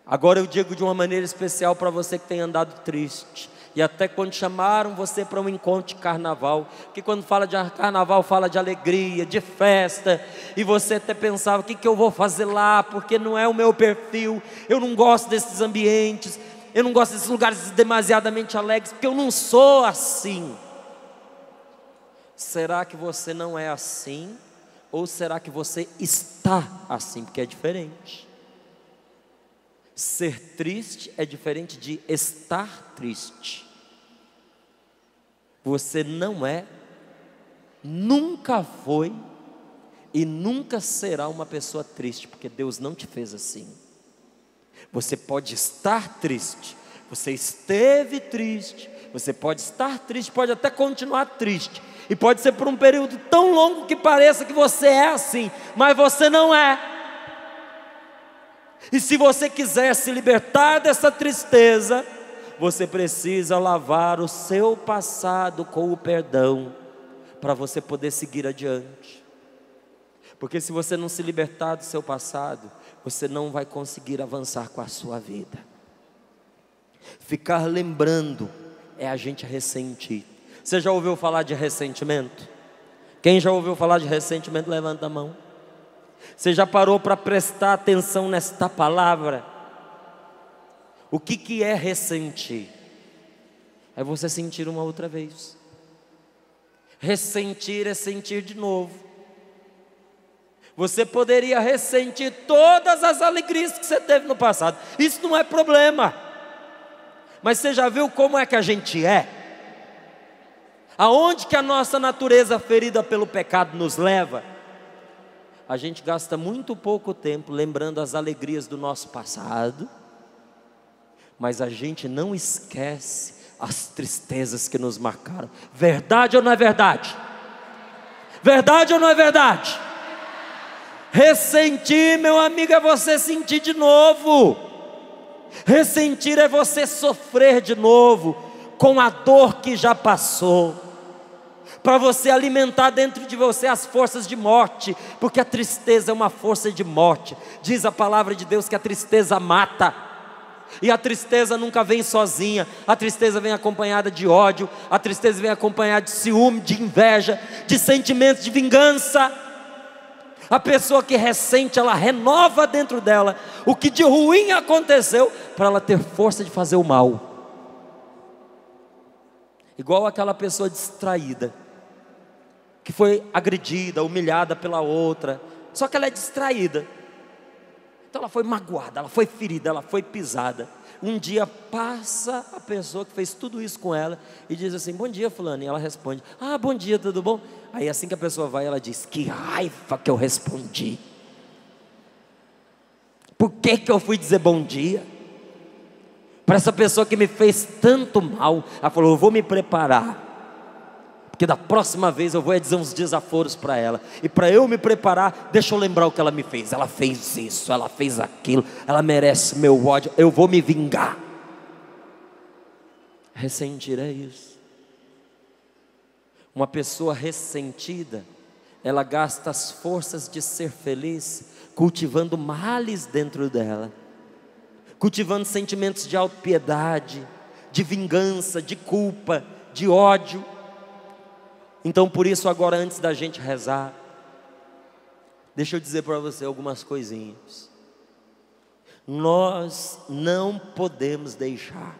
agora eu digo de uma maneira especial para você que tem andado triste, e até quando chamaram você para um encontro de carnaval, que quando fala de carnaval fala de alegria, de festa, e você até pensava: o que eu vou fazer lá, porque não é o meu perfil, eu não gosto desses ambientes, eu não gosto desses lugares demasiadamente alegres, porque eu não sou assim. Será que você não é assim? Ou será que você está assim? Porque é diferente. Ser triste é diferente de estar triste. Você não é, nunca foi e nunca será uma pessoa triste, porque Deus não te fez assim. Você pode estar triste, você esteve triste, você pode estar triste, pode até continuar triste, e pode ser por um período tão longo que pareça que você é assim, mas você não é. E se você quiser se libertar dessa tristeza, você precisa lavar o seu passado com o perdão, para você poder seguir adiante. Porque se você não se libertar do seu passado, você não vai conseguir avançar com a sua vida. Ficar lembrando é a gente ressentir. Você já ouviu falar de ressentimento? Quem já ouviu falar de ressentimento, levanta a mão. Você já parou para prestar atenção nesta palavra? O que é ressentir? É você sentir uma outra vez. Ressentir é sentir de novo. Você poderia ressentir todas as alegrias que você teve no passado. Isso não é problema. Mas você já viu como é que a gente é? Aonde que a nossa natureza ferida pelo pecado nos leva? A gente gasta muito pouco tempo lembrando as alegrias do nosso passado, mas a gente não esquece as tristezas que nos marcaram. Verdade ou não é verdade? Verdade ou não é verdade? Ressentir, meu amigo, é você sentir de novo. Ressentir é você sofrer de novo com a dor que já passou, para você alimentar dentro de você as forças de morte, porque a tristeza é uma força de morte. Diz a palavra de Deus que a tristeza mata, e a tristeza nunca vem sozinha. A tristeza vem acompanhada de ódio, a tristeza vem acompanhada de ciúme, de inveja, de sentimentos de vingança. A pessoa que ressente, ela renova dentro dela o que de ruim aconteceu, para ela ter força de fazer o mal. Igual aquela pessoa distraída, que foi agredida, humilhada pela outra, só que ela é distraída. Então ela foi magoada, ela foi ferida, ela foi pisada. Um dia passa a pessoa que fez tudo isso com ela e diz assim: bom dia, fulano. E ela responde: ah, bom dia, tudo bom? Aí assim que a pessoa vai, ela diz: que raiva que eu respondi. Por que que eu fui dizer bom dia para essa pessoa que me fez tanto mal? Ela falou: eu vou me preparar, porque da próxima vez eu vou dizer uns desaforos para ela. E para eu me preparar, deixa eu lembrar o que ela me fez. Ela fez isso, ela fez aquilo, ela merece meu ódio, eu vou me vingar. Ressentir é isso. Uma pessoa ressentida, ela gasta as forças de ser feliz cultivando males dentro dela, cultivando sentimentos de autopiedade, de vingança, de culpa, de ódio. Então por isso agora, antes da gente rezar, deixa eu dizer para você algumas coisinhas. Nós não podemos deixar,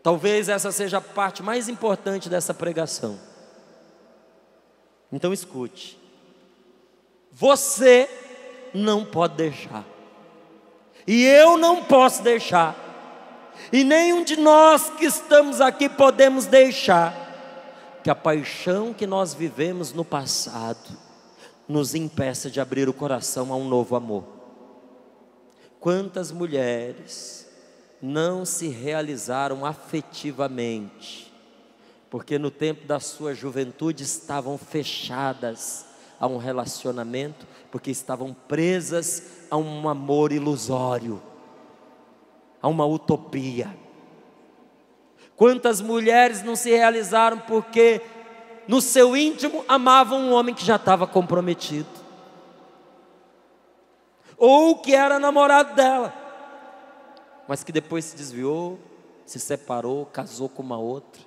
talvez essa seja a parte mais importante dessa pregação. Então escute. Você não pode deixar, e eu não posso deixar, e nenhum de nós que estamos aqui podemos deixar que a paixão que nós vivemos no passado nos impeça de abrir o coração a um novo amor. Quantas mulheres não se realizaram afetivamente, porque no tempo da sua juventude estavam fechadas a um relacionamento, porque estavam presas a um amor ilusório, a uma utopia. Quantas mulheres não se realizaram porque no seu íntimo amavam um homem que já estava comprometido, ou que era namorado dela, mas que depois se desviou, se separou, casou com uma outra.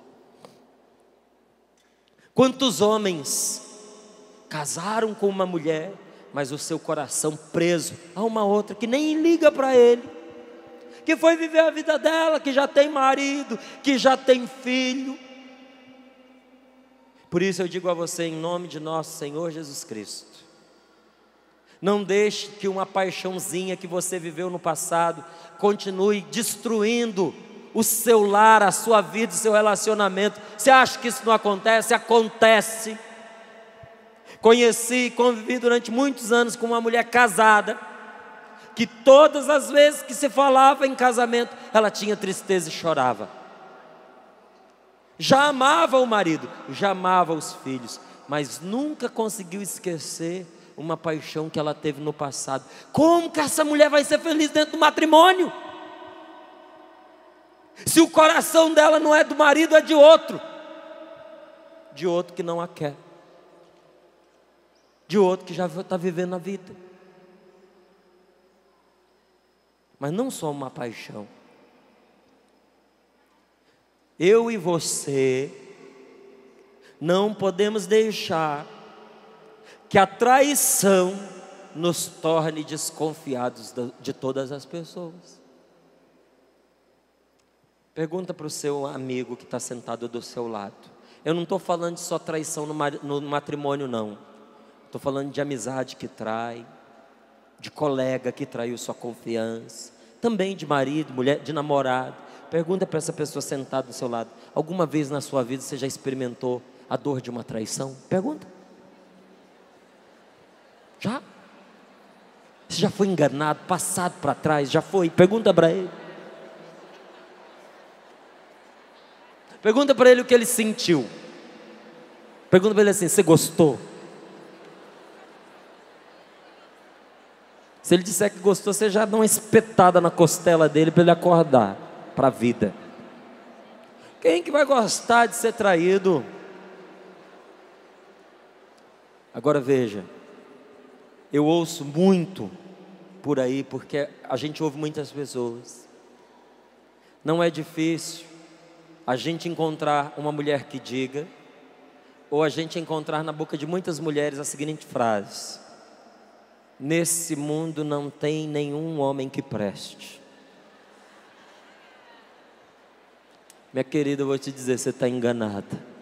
Quantos homens casaram com uma mulher, mas o seu coração preso a uma outra que nem liga para ele, que foi viver a vida dela, que já tem marido, que já tem filho. Por isso eu digo a você, em nome de nosso Senhor Jesus Cristo, não deixe que uma paixãozinha que você viveu no passado continue destruindo o seu lar, a sua vida, o seu relacionamento. Você acha que isso não acontece? Acontece. Conheci e convivi durante muitos anos com uma mulher casada, que todas as vezes que se falava em casamento, ela tinha tristeza e chorava. Já amava o marido, já amava os filhos, mas nunca conseguiu esquecer uma paixão que ela teve no passado. Como que essa mulher vai ser feliz dentro do matrimônio, se o coração dela não é do marido, é de outro que não a quer, de outro que já está vivendo a vida? Mas não só uma paixão. Eu e você não podemos deixar que a traição nos torne desconfiados de todas as pessoas. Pergunta para o seu amigo que está sentado do seu lado. Eu não estou falando de só traição no matrimônio, não. Estou falando de amizade que trai, de colega que traiu sua confiança, também de marido, mulher, de namorado. Pergunta para essa pessoa sentada do seu lado: alguma vez na sua vida você já experimentou a dor de uma traição? Pergunta. Já? Você já foi enganado, passado para trás? Já foi? Pergunta para ele. Pergunta para ele o que ele sentiu. Pergunta para ele assim: você gostou? Se ele disser que gostou, você já dá uma espetada na costela dele para ele acordar para a vida. Quem que vai gostar de ser traído? Agora veja, eu ouço muito por aí, porque a gente ouve muitas pessoas. Não é difícil a gente encontrar uma mulher que diga, ou a gente encontrar na boca de muitas mulheres a seguinte frase: nesse mundo não tem nenhum homem que preste. Minha querida, eu vou te dizer, você está enganada.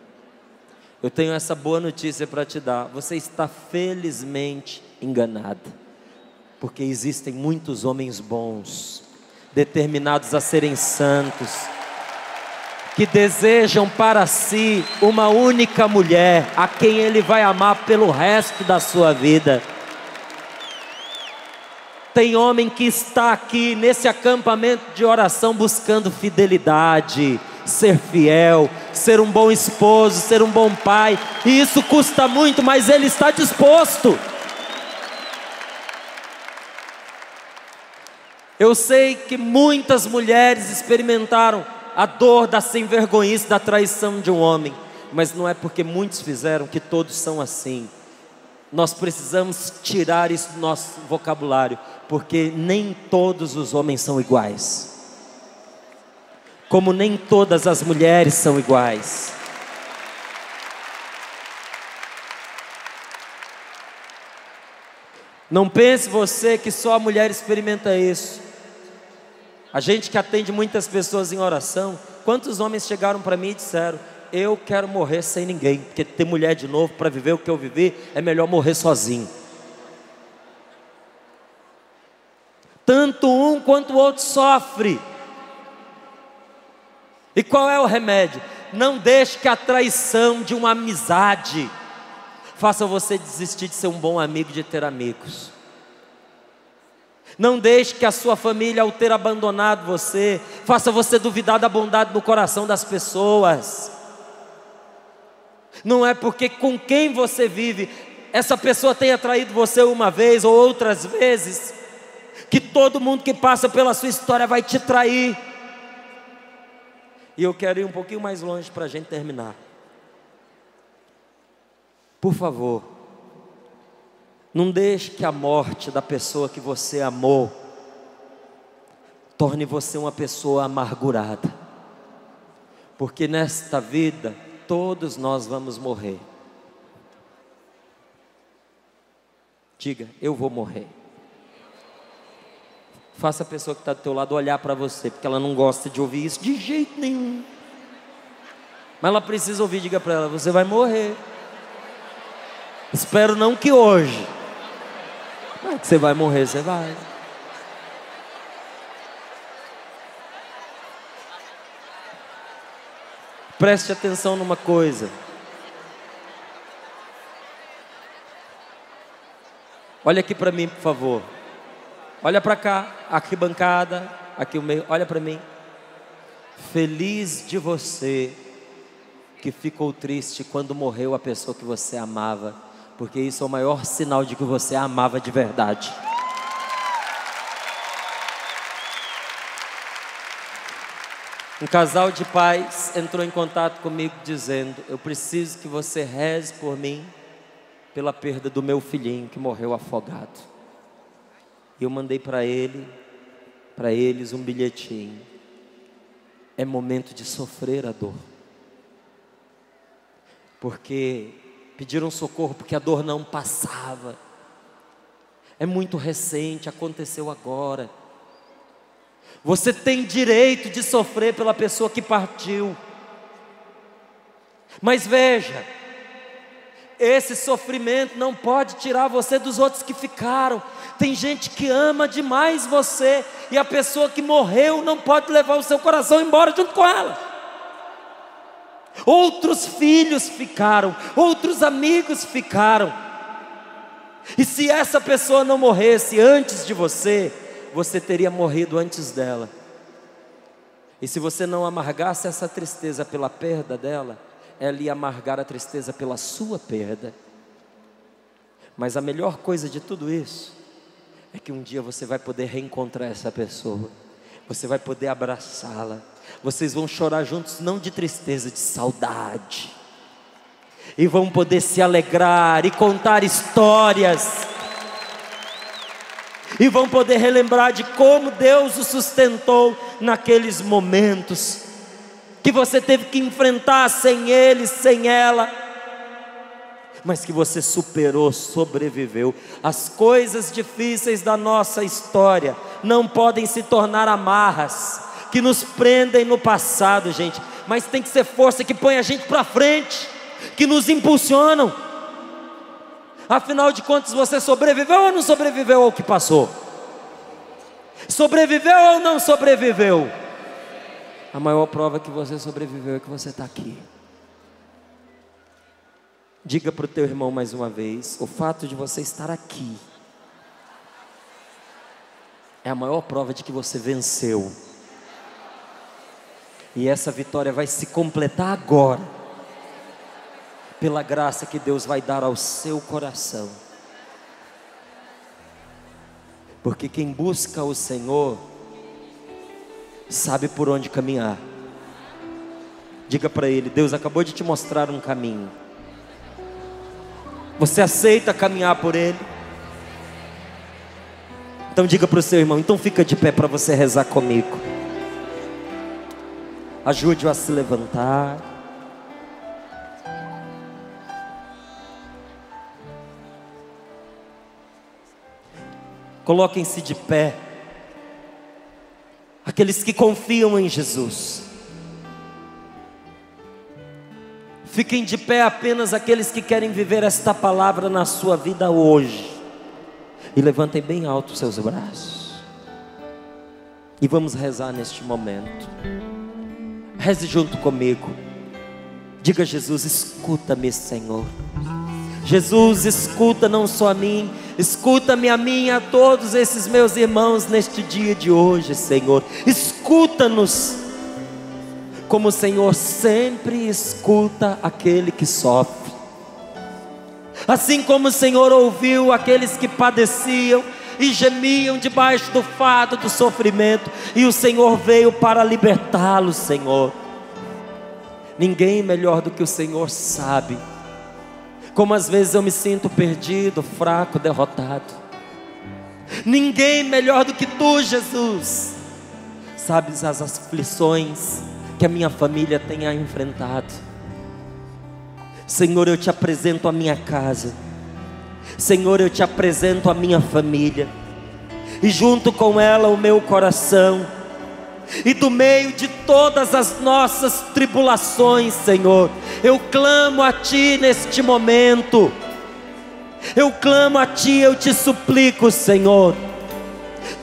Eu tenho essa boa notícia para te dar: você está felizmente enganada, porque existem muitos homens bons, determinados a serem santos, que desejam para si uma única mulher, a quem ele vai amar pelo resto da sua vida. Tem homem que está aqui nesse acampamento de oração buscando fidelidade, ser fiel, ser um bom esposo, ser um bom pai, e isso custa muito, mas ele está disposto. Eu sei que muitas mulheres experimentaram a dor da sem-vergonhice, da traição de um homem, mas não é porque muitos fizeram que todos são assim. Nós precisamos tirar isso do nosso vocabulário, porque nem todos os homens são iguais, como nem todas as mulheres são iguais. Não pense você que só a mulher experimenta isso. A gente que atende muitas pessoas em oração, quantos homens chegaram para mim e disseram: eu quero morrer sem ninguém, porque ter mulher de novo para viver o que eu vivi, é melhor morrer sozinho. Tanto um quanto o outro sofre. E qual é o remédio? Não deixe que a traição de uma amizade faça você desistir de ser um bom amigo, de ter amigos. Não deixe que a sua família, ao ter abandonado você, faça você duvidar da bondade no coração das pessoas. Não é porque com quem você vive, essa pessoa tenha traído você uma vez ou outras vezes, que todo mundo que passa pela sua história vai te trair. E eu quero ir um pouquinho mais longe para a gente terminar. Por favor, não deixe que a morte da pessoa que você amou torne você uma pessoa amargurada, porque nesta vida todos nós vamos morrer. Diga: eu vou morrer. Faça a pessoa que está do teu lado olhar para você, porque ela não gosta de ouvir isso de jeito nenhum, mas ela precisa ouvir. Diga para ela: você vai morrer. Espero não que hoje, mas que você vai morrer, você vai. Preste atenção numa coisa. Olha aqui para mim, por favor. Olha para cá, aqui bancada, aqui o meio, olha para mim. Feliz de você que ficou triste quando morreu a pessoa que você amava, porque isso é o maior sinal de que você a amava de verdade. Um casal de pais entrou em contato comigo dizendo: eu preciso que você reze por mim pela perda do meu filhinho que morreu afogado. E eu mandei para eles um bilhetinho. É momento de sofrer a dor, porque pediram socorro porque a dor não passava. É muito recente, aconteceu agora. Você tem direito de sofrer pela pessoa que partiu. Mas veja, Esse sofrimento não pode tirar você dos outros que ficaram. Tem gente que ama demais você, e a pessoa que morreu não pode levar o seu coração embora junto com ela. Outros filhos ficaram, outros amigos ficaram. E se essa pessoa não morresse antes de você, você teria morrido antes dela. E se você não amargasse essa tristeza pela perda dela, ela ia amargar a tristeza pela sua perda. Mas a melhor coisa de tudo isso é que um dia você vai poder reencontrar essa pessoa, você vai poder abraçá-la, vocês vão chorar juntos, não de tristeza, de saudade, e vão poder se alegrar e contar histórias, e vão poder relembrar de como Deus o sustentou naqueles momentos que você teve que enfrentar sem ele, sem ela, mas que você superou, sobreviveu. As coisas difíceis da nossa história não podem se tornar amarras que nos prendem no passado, gente, mas tem que ser força que põe a gente para frente, que nos impulsionam. Afinal de contas, você sobreviveu ou não sobreviveu ao que passou? Sobreviveu ou não sobreviveu? A maior prova que você sobreviveu é que você está aqui. Diga para o teu irmão mais uma vez: o fato de você estar aqui é a maior prova de que você venceu. E essa vitória vai se completar agora, pela graça que Deus vai dar ao seu coração. Porque quem busca o Senhor sabe por onde caminhar. Diga para ele: Deus acabou de te mostrar um caminho. Você aceita caminhar por ele? Então diga para o seu irmão: então fica de pé para você rezar comigo. Ajude-o a se levantar. Coloquem-se de pé aqueles que confiam em Jesus. Fiquem de pé apenas aqueles que querem viver esta palavra na sua vida hoje. E levantem bem alto os seus braços. E vamos rezar neste momento. Reze junto comigo. Diga a Jesus: escuta-me, Senhor. Jesus, escuta não só a mim, escuta-me a mim e a todos esses meus irmãos neste dia de hoje, Senhor. Escuta-nos, como o Senhor sempre escuta aquele que sofre. Assim como o Senhor ouviu aqueles que padeciam e gemiam debaixo do fardo do sofrimento, e o Senhor veio para libertá-los, Senhor. Ninguém melhor do que o Senhor sabe como às vezes eu me sinto perdido, fraco, derrotado. Ninguém melhor do que tu, Jesus, sabes as aflições que a minha família tenha enfrentado. Senhor, eu te apresento a minha casa. Senhor, eu te apresento a minha família, e junto com ela o meu coração. E do meio de todas as nossas tribulações, Senhor, eu clamo a Ti neste momento. Eu clamo a Ti, eu te suplico, Senhor.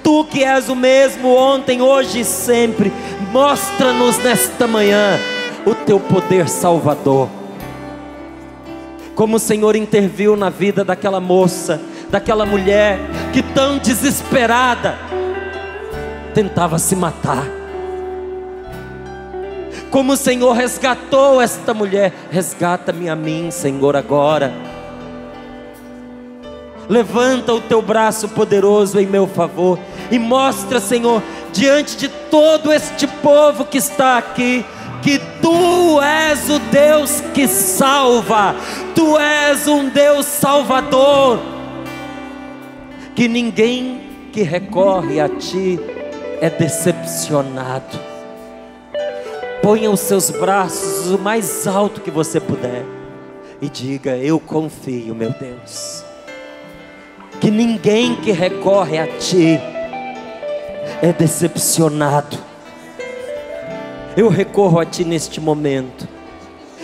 Tu que és o mesmo ontem, hoje e sempre, mostra-nos nesta manhã o Teu poder salvador. Como o Senhor interviu na vida daquela moça, daquela mulher que tão desesperada tentava se matar. Como o Senhor resgatou esta mulher, resgata-me a mim, Senhor, agora. Levanta o teu braço poderoso em meu favor e mostra, Senhor, diante de todo este povo que está aqui, que Tu és o Deus que salva. Tu és um Deus salvador, que ninguém que recorre a Ti é decepcionado. Ponha os seus braços o mais alto que você puder e diga: eu confio, meu Deus, que ninguém que recorre a Ti é decepcionado. Eu recorro a Ti neste momento,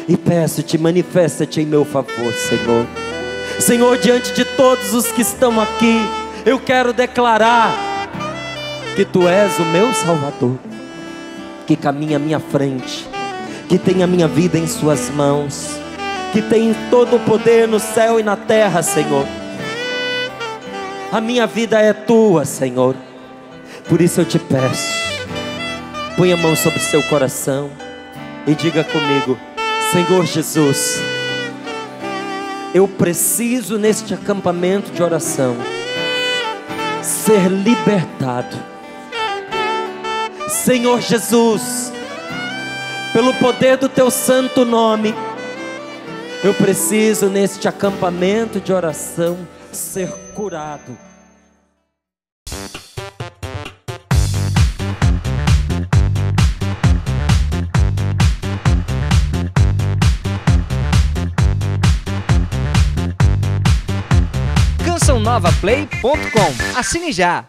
e peço-te, manifesta-te em meu favor, Senhor. Senhor, diante de todos os que estão aqui, eu quero declarar que Tu és o meu Salvador, que caminha à minha frente, que tem a minha vida em Suas mãos, que tem todo o poder no céu e na terra, Senhor. A minha vida é Tua, Senhor. Por isso eu te peço, põe a mão sobre o seu coração e diga comigo: Senhor Jesus, eu preciso neste acampamento de oração ser libertado. Senhor Jesus, pelo poder do Teu santo nome, eu preciso neste acampamento de oração ser curado. CançãoNovaPlay.com. Assine já!